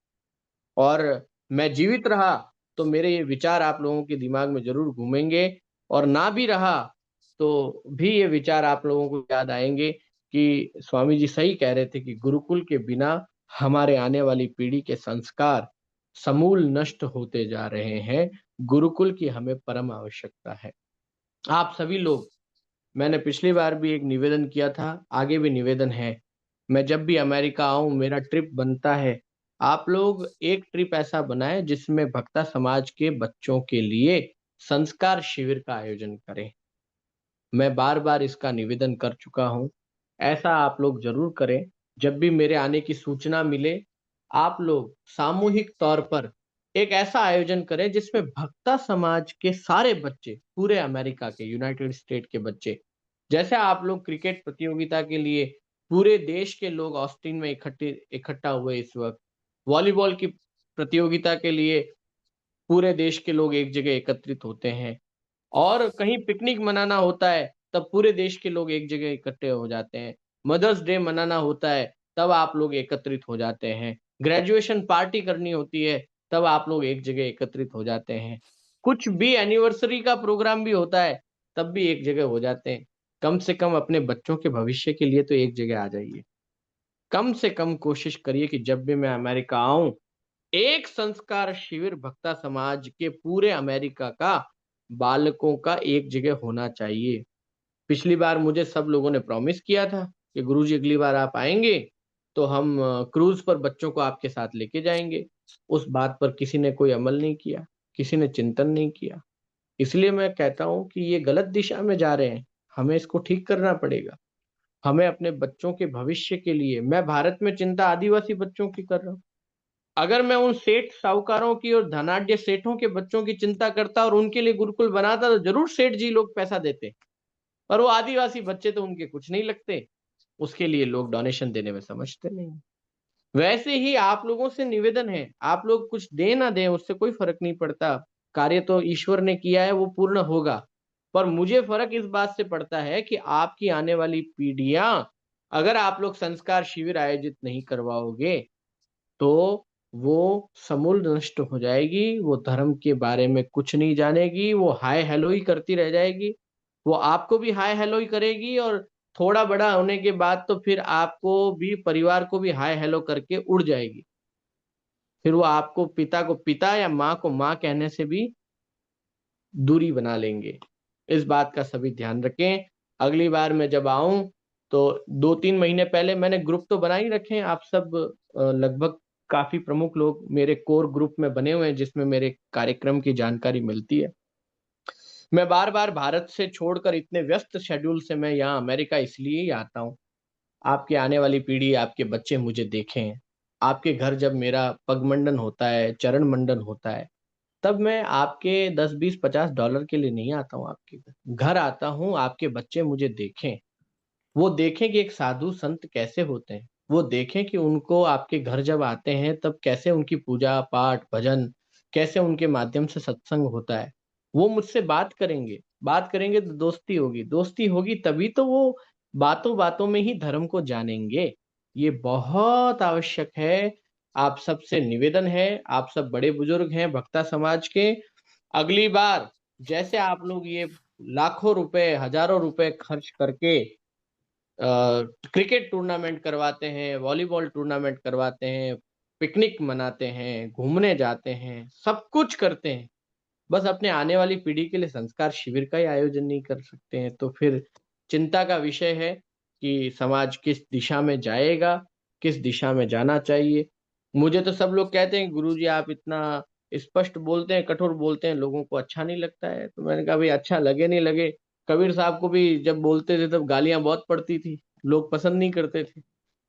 और मैं जीवित रहा तो मेरे ये विचार आप लोगों के दिमाग में जरूर घूमेंगे, और ना भी रहा तो भी ये विचार आप लोगों को याद आएंगे कि स्वामी जी सही कह रहे थे कि गुरुकुल के बिना हमारे आने वाली पीढ़ी के संस्कार समूल नष्ट होते जा रहे हैं। गुरुकुल की हमें परम आवश्यकता है। आप सभी लोग, मैंने पिछली बार भी एक निवेदन किया था, आगे भी निवेदन है, मैं जब भी अमेरिका आऊं मेरा ट्रिप बनता है, आप लोग एक ट्रिप ऐसा बनाएं जिसमें भक्ता समाज के बच्चों के लिए संस्कार शिविर का आयोजन करें। मैं बार बार इसका निवेदन कर चुका हूं, ऐसा आप लोग जरूर करें। जब भी मेरे आने की सूचना मिले, आप लोग सामूहिक तौर पर एक ऐसा आयोजन करें जिसमें भक्ता समाज के सारे बच्चे, पूरे अमेरिका के, यूनाइटेड स्टेट के बच्चे, जैसे आप लोग क्रिकेट प्रतियोगिता के लिए पूरे देश के लोग ऑस्टिन में इकट्ठा हुए इस वक्त, वॉलीबॉल की प्रतियोगिता के लिए पूरे देश के लोग एक जगह एकत्रित होते हैं, और कहीं पिकनिक मनाना होता है तब पूरे देश के लोग एक जगह इकट्ठे हो जाते हैं। मदर्स डे मनाना होता है तब आप लोग एकत्रित हो जाते हैं। ग्रेजुएशन पार्टी करनी होती है तब आप लोग एक जगह एकत्रित हो जाते हैं। कुछ भी एनिवर्सरी का प्रोग्राम भी होता है तब भी एक जगह हो जाते हैं। कम से कम अपने बच्चों के भविष्य के लिए तो एक जगह आ जाइए। कम से कम कोशिश करिए कि जब भी मैं अमेरिका आऊं, एक संस्कार शिविर भक्ता समाज के पूरे अमेरिका का बालकों का एक जगह होना चाहिए। पिछली बार मुझे सब लोगों ने प्रॉमिस किया था कि गुरुजी अगली बार आप आएंगे तो हम क्रूज पर बच्चों को आपके साथ लेके जाएंगे। उस बात पर किसी ने कोई अमल नहीं किया, किसी ने चिंतन नहीं किया। इसलिए मैं कहता हूं कि ये गलत दिशा में जा रहे हैं, हमें इसको ठीक करना पड़ेगा। हमें अपने बच्चों के भविष्य के लिए, मैं भारत में चिंता आदिवासी बच्चों की कर रहा हूँ। अगर मैं उन सेठ साहूकारों की और धनाढ्य सेठों के बच्चों की चिंता करता और उनके लिए गुरुकुल बनाता तो जरूर सेठ जी लोग पैसा देते, पर वो आदिवासी बच्चे तो उनके कुछ नहीं लगते, उसके लिए लोग डोनेशन देने में समझते नहीं। वैसे ही आप लोगों से निवेदन है, आप लोग कुछ दें ना दें उससे कोई फर्क नहीं पड़ता, कार्य तो ईश्वर ने किया है वो पूर्ण होगा। पर मुझे फर्क इस बात से पड़ता है कि आपकी आने वाली पीढ़ियां, अगर आप लोग संस्कार शिविर आयोजित नहीं करवाओगे तो वो समूल नष्ट हो जाएगी, वो धर्म के बारे में कुछ नहीं जानेगी, वो हाय हेलो ही करती रह जाएगी। वो आपको भी हाय हेलो ही करेगी, और थोड़ा बड़ा होने के बाद तो फिर आपको भी, परिवार को भी हाय हेलो करके उड़ जाएगी। फिर वो आपको, पिता को पिता या माँ को माँ कहने से भी दूरी बना लेंगे। इस बात का सभी ध्यान रखें। अगली बार मैं जब आऊं तो 2-3 महीने पहले मैंने ग्रुप तो बना ही रखे हैं, आप सब लगभग काफी प्रमुख लोग मेरे कोर ग्रुप में बने हुए हैं जिसमें मेरे कार्यक्रम की जानकारी मिलती है। मैं बार बार भारत से छोड़कर इतने व्यस्त शेड्यूल से मैं यहाँ अमेरिका इसलिए ही आता हूँ, आपकी आने वाली पीढ़ी, आपके बच्चे मुझे देखें। आपके घर जब मेरा पगमंडन होता है, चरण मंडन होता है, तब मैं आपके 10, 20, 50 डॉलर के लिए नहीं आता हूँ आपके घर। घर आता हूँ आपके बच्चे मुझे देखें, वो देखें कि एक साधु संत कैसे होते हैं। वो देखें कि उनको आपके घर जब आते हैं तब कैसे उनकी पूजा, पाठ, भजन कैसे उनके माध्यम से सत्संग होता है। वो मुझसे बात करेंगे तो दोस्ती होगी तभी तो वो बातों-बातों में ही धर्म को जानेंगे। ये बहुत आवश्यक है। आप सबसे निवेदन है, आप सब बड़े-बुजुर्ग हैं भक्ता समाज के, अगली बार जैसे आप लोग ये लाखों रुपए, हज़ारों रुपए खर्च करके क्रिकेट टूर्नामेंट करवाते हैं, वॉलीबॉल टूर्नामेंट करवाते हैं, पिकनिक मनाते हैं, घूमने जाते हैं, सब कुछ करते हैं। बस अपने आने वाली पीढ़ी के लिए संस्कार शिविर का ही आयोजन नहीं कर सकते हैं, तो फिर चिंता का विषय है कि समाज किस दिशा में जाएगा, किस दिशा में जाना चाहिए। मुझे तो सब लोग कहते हैं गुरुजी आप इतना स्पष्ट बोलते हैं, कठोर बोलते हैं, लोगों को अच्छा नहीं लगता है। तो मैंने कहा भई अच्छा लगे नहीं लगे, कबीर साहब को भी जब बोलते थे तब गालियाँ बहुत पड़ती थी, लोग पसंद नहीं करते थे।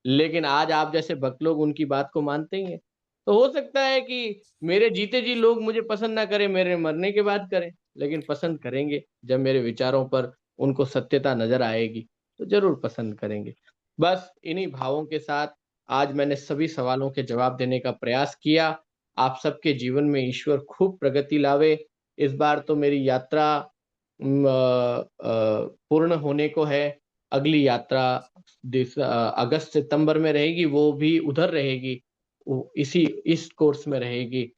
लेकिन आज आप जैसे भक्त लोग उनकी बात को मानते ही हैं। तो हो सकता है कि मेरे जीते जी लोग मुझे पसंद ना करें, मेरे मरने के बाद करें, लेकिन पसंद करेंगे। जब मेरे विचारों पर उनको सत्यता नज़र आएगी, तो ज़रूर पसंद करेंगे। बस इन्हीं भावों के साथ आज मैंने सभी सवालों के जवाब देने का प्रयास किया। आप सबके जीवन में ईश्वर खूब प्रगति लावे। इस बार तो मेरी यात्रा पूर्ण होने को है। अगली यात्रा अगस्त-सितंबर में रहेगी, वो भी उधर रहेगी। इस कोर्स में रहेगी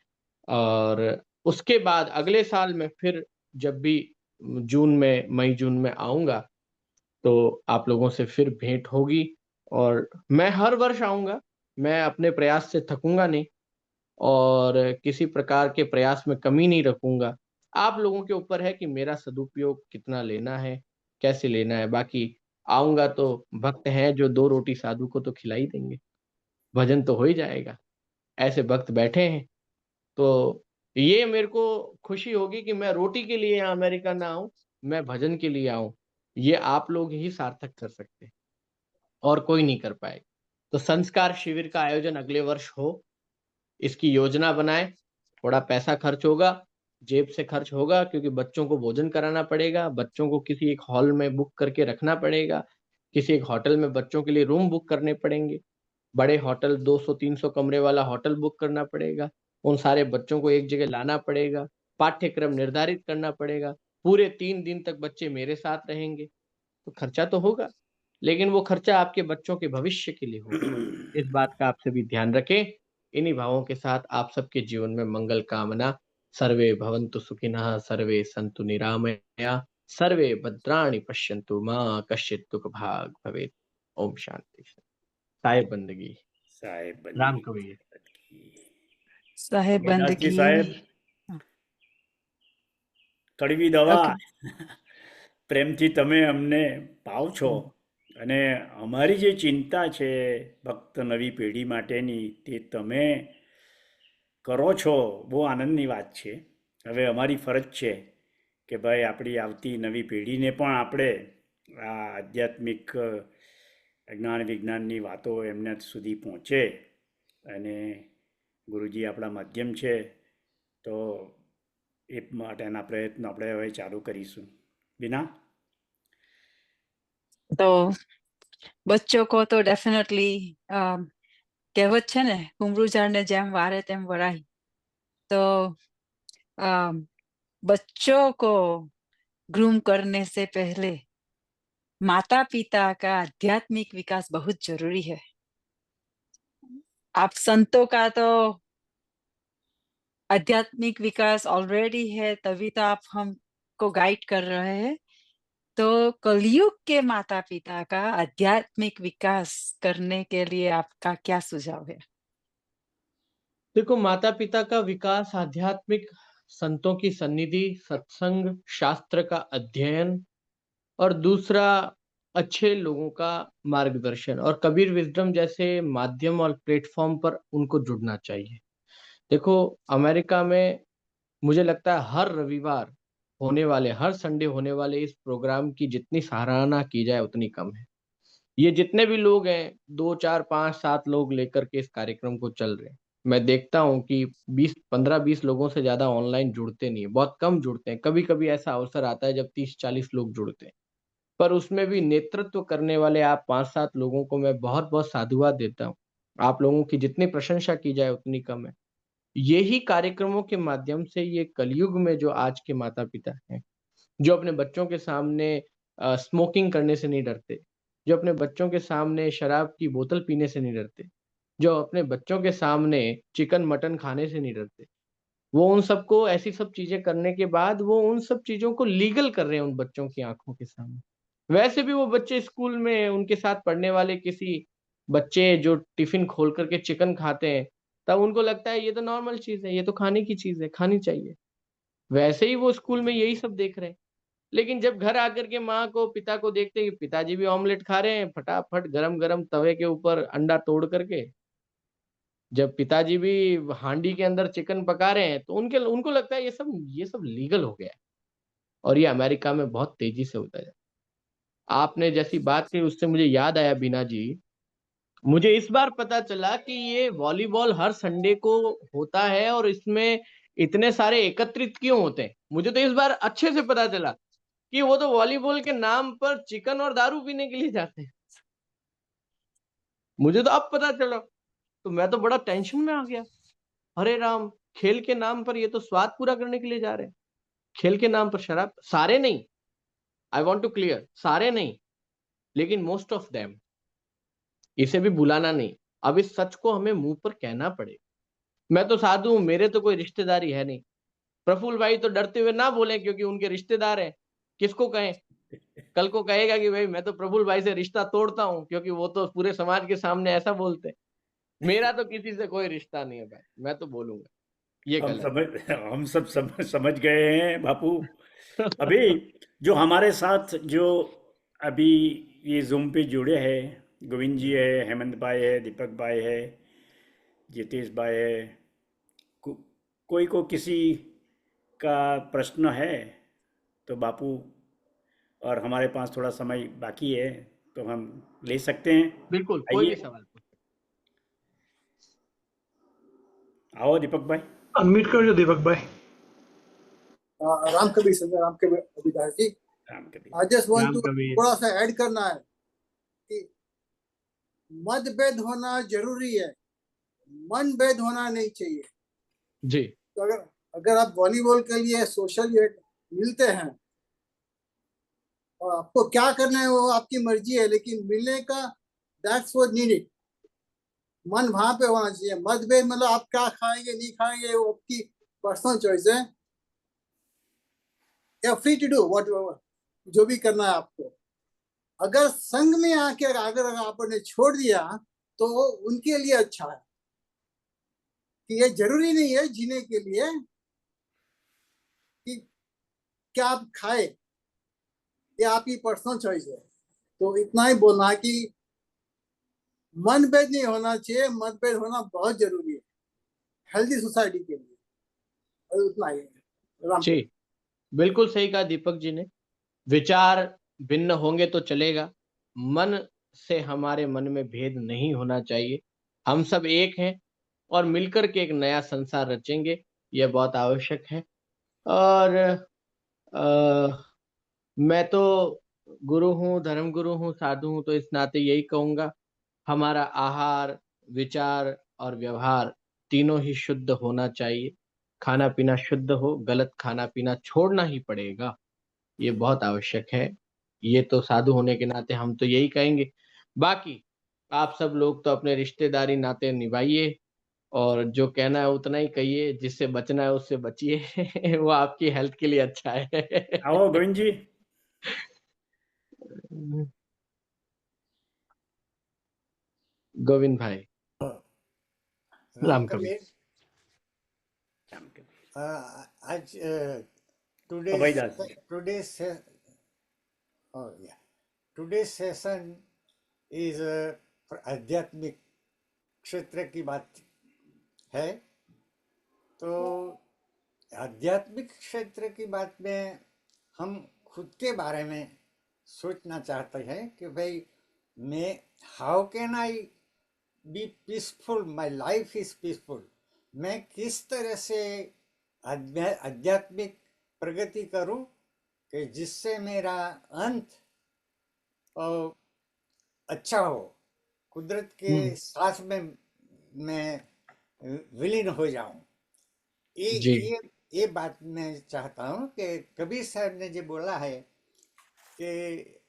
और उसके बाद अगले साल मैं फिर जब भी मई-जून में आऊँगा, तो आप लोगों से फिर भेंट होगी और मैं हर वर्ष आऊँगा। मैं अपने प्रयास से थकूँगा नहीं और किसी प्रकार के प्रयास में कमी नहीं रखूँगा। आप लोगों के ऊपर है कि मेरा सदुपयोग कितना लेना है, कैसे लेना है। बाकी आऊँगा तो भक्त हैं जो 2 रोटी साधु को तो खिला ही देंगे, भजन तो हो ही जाएगा। ऐसे भक्त बैठे हैं, तो ये मेरे को खुशी होगी कि मैं रोटी के लिए यहाँ अमेरिका ना आऊँ, मैं भजन के लिए आऊँ। ये आप लोग ही सार्थक कर सकते हैं और कोई नहीं कर पाएगा। तो संस्कार शिविर का आयोजन अगले वर्ष हो, इसकी योजना बनाएँ, थोड़ा पैसा खर्च होगा, जेब से खर्च होगा क्योंकि बच्चों को भोजन कराना पड़ेगा, बच्चों को किसी एक हॉल में बुक करके रखना पड़ेगा, किसी एक होटल में बच्चों के लिए रूम बुक करने पड़ेंगे। बड़े होटल 200-300 कमरे वाला होटल बुक करना पड़ेगा, उन सारे बच्चों को एक जगह लाना पड़ेगा, पाठ्यक्रम निर्धारित करना पड़ेगा, पूरे 3 दिन तक बच्चे मेरे साथ रहेंगे, तो खर्चा तो होगा, लेकिन वो खर्चा आपके बच्चों के भविष्य के लिए होगा। इस बात का आप सभी ध्यान रखें। इन्हीं भावों के साथ आप सबके जीवन में मंगल कामना। सर्वे भवन्तु सुखिनः, सर्वे सन्तु निरामया, सर्वे भद्राणि पश्यन्तु मा कश्चित् दुःखभाग् भवेत्। ओम शांति। साहेब बंदगी। સાહેબ राम બંદગી कबीर। साहेब અમરદાસજી बंदगी। સાહેબ કડવી દવા ओके પ્રેમથી તમે અમને પાવ છો અને અમારી જે ચિંતા છે ભક્ત નવી પેઢી માટેની તે તમે કરો છો બહુ આનંદની વાત છે. હવે અમારી ફરજ છે કે ભાઈ આપણી આવતી નવી પેઢીને પણ આપણે આ આધ્યાત્મિક જ્ઞાન વિજ્ઞાનની વાતો એમના સુધી પહોંચે અને ગુરુજી આપણા માધ્યમ છે તો એ માટેના પ્રયત્નો આપણે હવે ચાલુ કરીશું. બીના तो बच्चों को तो डेफिनेटली कहेवत છે ને કુમરૂ ઝાડને જેમ વારે તેમ વળાય. तो बच्चों को ग्रूम करने से पहले माता पिता का आध्यात्मिक विकास बहुत जरूरी है. आप संतों का तो आध्यात्मिक विकास ऑलरेडी है, तभी तो आप हमको गाइड कर रहे हैं. तो कलयुग के माता पिता का आध्यात्मिक विकास करने के लिए आपका क्या सुझाव है? देखो माता पिता का विकास आध्यात्मिक संतों की सन्निधि, सत्संग, शास्त्र का अध्ययन और दूसरा अच्छे लोगों का मार्गदर्शन और कबीर विजडम जैसे माध्यम और प्लेटफॉर्म पर उनको जुड़ना चाहिए. देखो अमेरिका में मुझे लगता है हर रविवार हर संडे होने वाले इस प्रोग्राम की जितनी सराहना की जाए उतनी कम है. ये जितने भी लोग हैं 2, 4, 5, 7 लोग लेकर के इस कार्यक्रम को चल रहे हैं. मैं देखता हूँ कि 15-20 लोगों से ज्यादा ऑनलाइन जुड़ते नहीं है, बहुत कम जुड़ते हैं। कभी कभी ऐसा अवसर आता है जब 30-40 लोग जुड़ते हैं, पर उसमें भी नेतृत्व करने वाले आप 5-7 लोगों को मैं बहुत बहुत साधुवाद देता हूँ। आप लोगों की जितनी प्रशंसा की जाए उतनी कम है। यही कार्यक्रमों के माध्यम से ये कलयुग में जो आज के माता पिता हैं, जो अपने बच्चों के सामने स्मोकिंग करने से नहीं डरते, जो अपने बच्चों के सामने शराब की बोतल पीने से नहीं डरते, जो अपने बच्चों के सामने चिकन मटन खाने से नहीं डरते, वो उन सबको ऐसी सब चीजें करने के बाद वो उन सब चीजों को लीगल कर रहे हैं उन बच्चों की आंखों के सामने। वैसे भी वो बच्चे स्कूल में उनके साथ पढ़ने वाले किसी बच्चे जो टिफिन खोल करके चिकन खाते हैं, तब उनको लगता है ये तो नॉर्मल चीज है, ये तो खाने की चीज है, खानी चाहिए। वैसे ही वो स्कूल में यही सब देख रहे हैं। लेकिन जब घर आकर के माँ को, पिता को देखते हैं कि पिताजी भी ऑमलेट खा रहे हैं, फटाफट गरम-गरम तवे के ऊपर अंडा तोड़ करके, जब पिताजी भी हांडी के अंदर चिकन पका रहे हैं, तो उनके उनको लगता है ये सब लीगल हो गया है और ये अमेरिका में बहुत तेजी से होता है। आपने जैसी बात कही उससे मुझे याद आया बीना जी, मुझे इस बार पता चला कि ये वॉलीबॉल हर संडे को होता है और इसमें इतने सारे एकत्रित क्यों होते हैं। मुझे तो इस बार अच्छे से पता चला कि वो तो वॉलीबॉल के नाम पर चिकन और दारू पीने के लिए जाते हैं। मुझे तो अब पता चला, तो मैं तो बड़ा टेंशन में आ गया। अरे राम! खेल के नाम पर ये तो स्वाद पूरा करने के लिए जा रहे हैं। खेल के नाम पर शराब, सारे नहीं, आई वांट टू क्लियर, सारे नहीं, लेकिन मोस्ट ऑफ देम। इसे भी भुलाना नहीं। अब इस सच को हमें मुंह पर कहना पड़ेगा। मैं तो साधु हूँ, मेरे तो कोई रिश्तेदारी है नहीं। प्रफुल्ल भाई तो डरते हुए ना बोले क्योंकि उनके रिश्तेदार हैं। किसको कहें? कल को कहेगा कि भाई मैं तो प्रफुल्ल भाई से रिश्ता तोड़ता हूँ क्योंकि वो तो पूरे समाज के सामने ऐसा बोलते हैं। मेरा तो किसी से कोई रिश्ता नहीं है भाई, मैं तो बोलूंगा ये हम गलत समझ हम सब समझ गए हैं बापू। अभी जो हमारे साथ जो अभी ये जूम पे जुड़े हैं, गोविंद जी है, हेमंत भाई है, दीपक भाई है, जितेश भाई है, को, कोई को किसी का प्रश्न है तो बापू, और हमारे पास थोड़ा समय बाकी है तो हम ले सकते हैं। बिल्कुल कोई भी आइए, सवाल पूछ। आओ दीपक भाई। अनम्यूट कर दो दीपक भाई। Ram Kabir Sanjay Ram Kabir Abhidas ji, Ram Kabir. I just want Ram to Kabir. थोड़ा सा ऐड करना है कि मतभेद होना जरूरी है, मन भेद होना नहीं चाहिए। जी तो अगर आप वॉलीबॉल के लिए सोशल मिलते हैं और आपको क्या करना है वो आपकी मर्जी है, लेकिन मिलने का दैट्स व्हाट नीडेड। मन वहां पे होना चाहिए। मतभेद मतलब आप क्या खाएंगे नहीं खाएंगे वो आपकी पर्सनल चॉइस है। या फ्री टू डू व्हाट जो भी करना है आपको। अगर संघ में आके अगर आपने छोड़ दिया तो उनके लिए अच्छा है कि ये जरूरी नहीं है जीने के लिए कि क्या आप खाए, ये आपकी पर्सनल चॉइस है। तो इतना ही बोलना है कि मनभेद नहीं होना चाहिए, मतभेद होना बहुत जरूरी है हेल्दी सोसाइटी के लिए। और उतना ही है। राम जी, बिल्कुल सही कहा दीपक जी ने। विचार भिन्न होंगे तो चलेगा, मन से हमारे मन में भेद नहीं होना चाहिए। हम सब एक हैं और मिलकर के एक नया संसार रचेंगे, यह बहुत आवश्यक है। और मैं तो गुरु हूँ, धर्म गुरु हूँ, साधु हूँ, तो इस नाते यही कहूंगा, हमारा आहार, विचार और व्यवहार तीनों ही शुद्ध होना चाहिए। खाना पीना शुद्ध हो, गलत खाना पीना छोड़ना ही पड़ेगा, ये बहुत आवश्यक है। ये तो साधु होने के नाते हम तो यही कहेंगे। बाकी आप सब लोग तो अपने रिश्तेदारी नाते निभाइए और जो कहना है उतना ही कहिए, जिससे बचना है उससे बचिए वो आपकी हेल्थ के लिए अच्छा है। आओ गोविंद जी। गोविंद भाई। राम राम कबीर। कबीर। राम कबीर। आज अभय Das ji. Today session is आध्यात्मिक क्षेत्र की बात है। तो आध्यात्मिक क्षेत्र की बात में हम खुद के बारे में सोचना चाहते हैं कि भाई मैं how can I be peaceful, my life is peaceful. मैं किस तरह से आध्यात्मिक प्रगति करूं कि जिससे मेरा अंत अच्छा हो, कुदरत के साथ में मैं विलीन हो जाऊं। ये जी ये ये बात मैं चाहता हूं कि कबीर साहब ने जो बोला है कि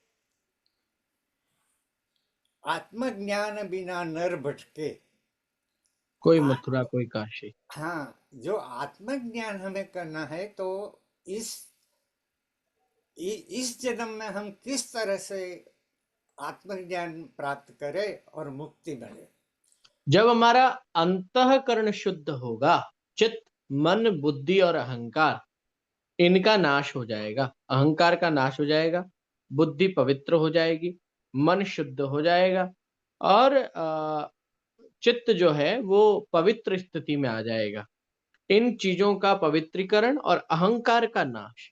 आत्मज्ञान बिना नर भटके। कोई आ- मथुरा कोई काशी। हाँ, जो आत्मज्ञान हमें करना है तो इस इस जन्म में हम किस तरह से आत्मज्ञान प्राप्त करें और मुक्ति मिले। जब हमारा अंतःकरण शुद्ध होगा, चित्त, मन, बुद्धि और अहंकार, इनका नाश हो जाएगा। अहंकार का नाश हो जाएगा, बुद्धि पवित्र हो जाएगी, मन शुद्ध हो जाएगा और चित्त जो है वो पवित्र स्थिति में आ जाएगा। इन चीजों का पवित्रीकरण और अहंकार का नाश,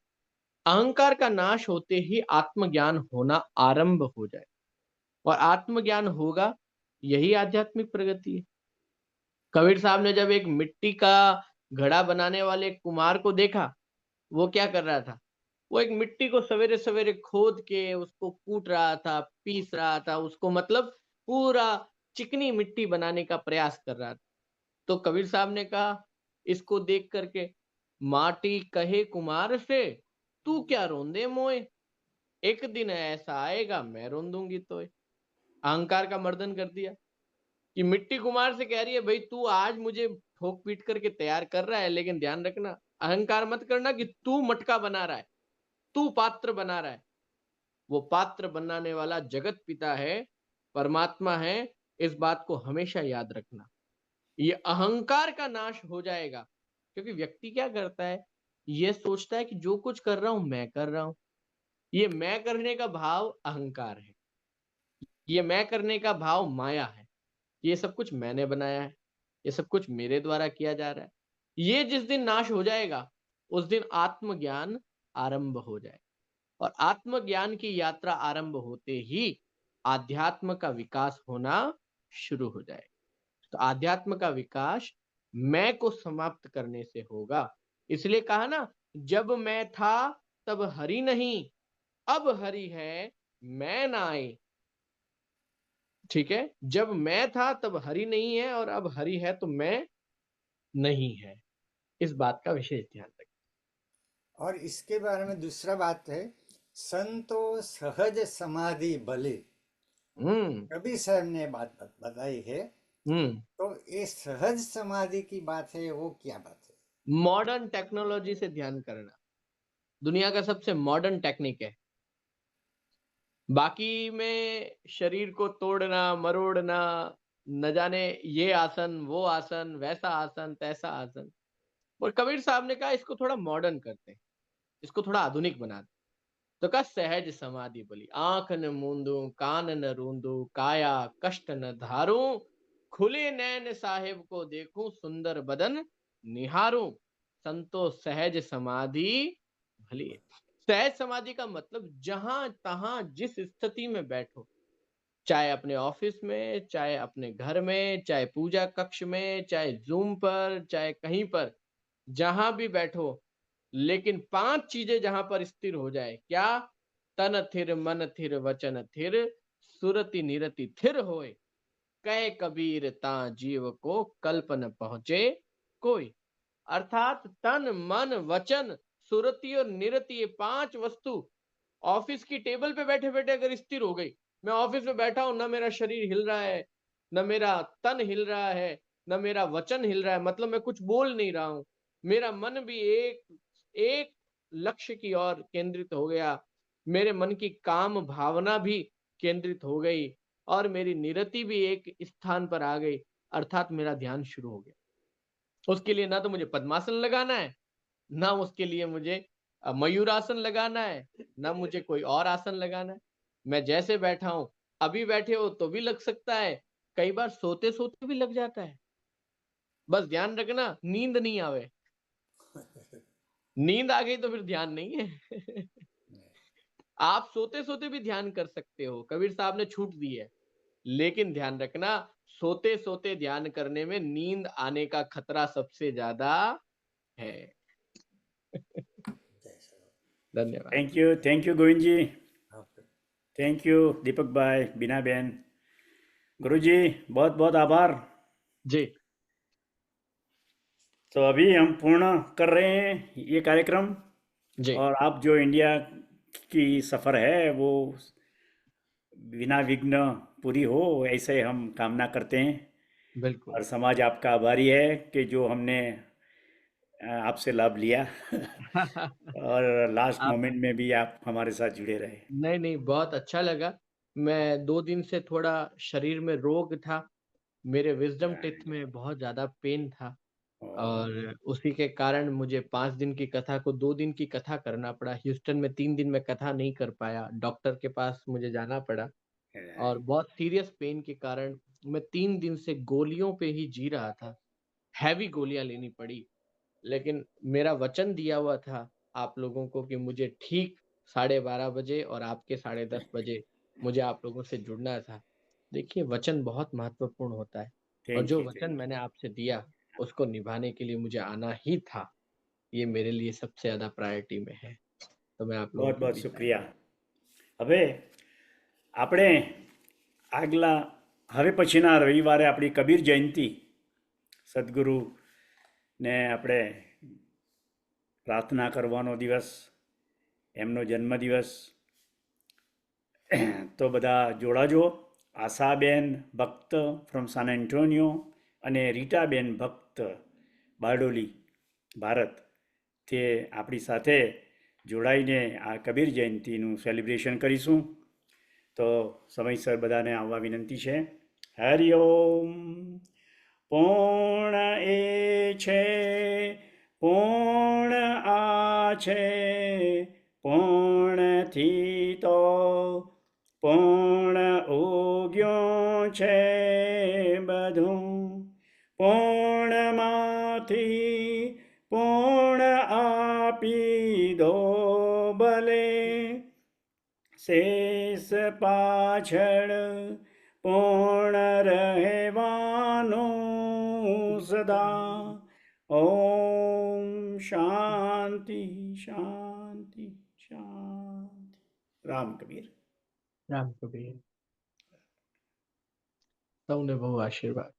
अहंकार का नाश होते ही आत्मज्ञान होना आरंभ हो जाए और आत्मज्ञान होगा, यही आध्यात्मिक प्रगति है। कबीर साहब ने जब एक मिट्टी का घड़ा बनाने वाले कुम्हार को देखा, वो क्या कर रहा था, वो एक मिट्टी को सवेरे सवेरे खोद के उसको कूट रहा था, पीस रहा था, उसको मतलब पूरा चिकनी मिट्टी बनाने का प्रयास कर रहा था। तो कबीर साहब ने कहा इसको देख करके, माटी कहे कुमार से, तू क्या रोंदे मोए, एक दिन ऐसा आएगा मैं रोंदूंगी तोए। अहंकार का मर्दन कर दिया कि मिट्टी कुमार से कह रही है भाई तू आज मुझे ठोक पीट करके तैयार कर रहा है, लेकिन ध्यान रखना, अहंकार मत करना कि तू मटका बना रहा है, तू पात्र बना रहा है। वो पात्र बनाने वाला जगत पिता है, परमात्मा है। इस बात को हमेशा याद रखना। ये अहंकार का नाश हो जाएगा, क्योंकि व्यक्ति क्या करता है, ये सोचता है कि जो कुछ कर रहा हूं मैं कर रहा हूं। ये मैं करने का भाव अहंकार है, ये मैं करने का भाव माया है। ये सब कुछ मैंने बनाया है, ये सब कुछ मेरे द्वारा किया जा रहा है। ये जिस दिन नाश हो जाएगा, उस दिन आत्मज्ञान आरंभ हो जाए और आत्मज्ञान की यात्रा आरंभ होते ही आध्यात्म का विकास होना शुरू हो जाए। तो आध्यात्म का विकास मैं को समाप्त करने से होगा। इसलिए कहा ना, जब मैं था तब हरि नहीं, अब हरि है मैं ना आए। ठीक है, जब मैं था तब हरि नहीं है और अब हरि है तो मैं नहीं है। इस बात का विशेष ध्यान रखें। और इसके बारे में दूसरा बात है, संतो सहज समाधि भले। हम्म कबीर साहब ने बात बताई है। हम्म तो ये सहज समाधि की बात है, वो क्या बात है? मॉडर्न टेक्नोलॉजी से ध्यान करना दुनिया का सबसे मॉडर्न टेक्निक है। बाकी में शरीर को तोड़ना मरोड़ना, न जाने ये आसन वो आसन, वैसा आसन तैसा आसन। और कबीर साहब ने कहा इसको थोड़ा मॉडर्न करते हैं, इसको थोड़ा आधुनिक बनाते। तो कहा सहज समाधि बोली, आंख न मूंदू कान न रूंदू, काया कष्ट न धारू, खुले नैन साहेब को देखूं, सुंदर बदन निहारूं, संतो सहज समाधि भली। सहज समाधि का मतलब जहां तहां जिस स्थिति में बैठो, चाहे अपने ऑफिस में, चाहे अपने घर में, चाहे पूजा कक्ष में, चाहे जूम पर, चाहे कहीं पर, जहां भी बैठो, लेकिन 5 चीजें जहां पर स्थिर हो जाए। क्या? तन थिर मन थिर वचन थिर, सुरति निरति थिर होए, कह कबीर ता जीव को कल्पन पहुंचे कोई। अर्थात तन मन वचन सुरति और निरति, ये 5 वस्तु ऑफिस की टेबल पे बैठे बैठे अगर स्थिर हो गई, मैं ऑफिस में बैठा हूं, ना मेरा शरीर हिल रहा है, न मेरा तन हिल रहा है, न मेरा वचन हिल रहा है, मतलब मैं कुछ बोल नहीं रहा हूं, मेरा मन भी एक एक लक्ष्य की ओर केंद्रित हो गया, मेरे मन की काम भावना भी केंद्रित हो गई और मेरी निरति भी एक स्थान पर आ गई, अर्थात मेरा ध्यान शुरू हो गया। उसके लिए ना तो मुझे पद्मासन लगाना है, ना उसके लिए मुझे मयूरासन लगाना है, ना मुझे कोई और आसन लगाना है। मैं जैसे बैठा हूं, अभी बैठे हो तो भी लग सकता है, कई बार सोते सोते भी लग जाता है। बस ध्यान रखना नींद नहीं आवे। नींद आ गई तो फिर ध्यान नहीं है। आप सोते सोते भी ध्यान कर सकते हो, कबीर साहब ने छूट दी है। लेकिन ध्यान रखना, सोते सोते ध्यान करने में नींद आने का खतरा सबसे ज्यादा है। धन्यवाद। Thank you Govind ji, okay. Thank you Deepak भाई, बीना बहन, गुरु जी बहुत बहुत आभार। जी तो अभी हम पूर्ण कर रहे हैं ये कार्यक्रम, जी और आप जो इंडिया की सफ़र है वो बिना विघ्न पूरी हो, ऐसे हम कामना करते हैं। बिल्कुल। और समाज आपका आभारी है कि जो हमने आपसे लाभ लिया और लास्ट आप मोमेंट में भी आप हमारे साथ जुड़े रहे। नहीं नहीं, बहुत अच्छा लगा। मैं 2 दिन से थोड़ा शरीर में रोग था, मेरे विजडम टीथ में बहुत ज्यादा पेन था, और उसी के कारण मुझे 5 दिन की कथा को 2 दिन की कथा करना पड़ा। ह्यूस्टन में 3 दिन में कथा नहीं कर पाया, डॉक्टर के पास मुझे जाना पड़ा, और बहुत सीरियस पेन के कारण मैं 3 दिन से गोलियों पे ही जी रहा था। हैवी गोलियां लेनी पड़ी, लेकिन मेरा वचन दिया हुआ था आप लोगों को कि मुझे ठीक 12:30 बजे और आपके 10:30 बजे मुझे आप लोगों से जुड़ना था। देखिए, वचन बहुत महत्वपूर्ण होता है, और थैंक जो यू, वचन थैंक यू। मैंने आपसे दिया उसको निभाने के लिए मुझे आना ही था। ये मेरे लिए सबसे ज्यादा प्रायोरिटी में है, तो मैं आप लोगों बहुत के बहुत बीच आया। शुक्रिया। હવે આપણે આગલા હવે પછીના રવિવારે આપણી કબીર જયંતિ, સદગુરુને આપણે પ્રાર્થના કરવાનો દિવસ, એમનો જન્મદિવસ, તો બધા જોડાજો. આશાબેન ભક્ત ફ્રોમ સાન એન્ટોનિયો અને રીટાબેન ભક્ત બારડોલી, ભારત, તે આપણી સાથે જોડાઈને આ કબીર જયંતિનું સેલિબ્રેશન કરીશું. તો સમયસર બધાને આવવા વિનંતી છે. હરિઓમ. પૂર્ણ એ છે, પૂર્ણ આ છે, પૂર્ણથી તો પૂર્ણ ઉગ્યો છે બધું, પૂર્ણમાંથી પૂર્ણ આપી દો ભલે, શેષ પાછળ પૂર્ણ રહેવાનું સદા. ઓમ શાંતિ શાંતિ શાંતિ. રામ કબીર. राम कबीर। સૌને બહુ આશીર્વાદ.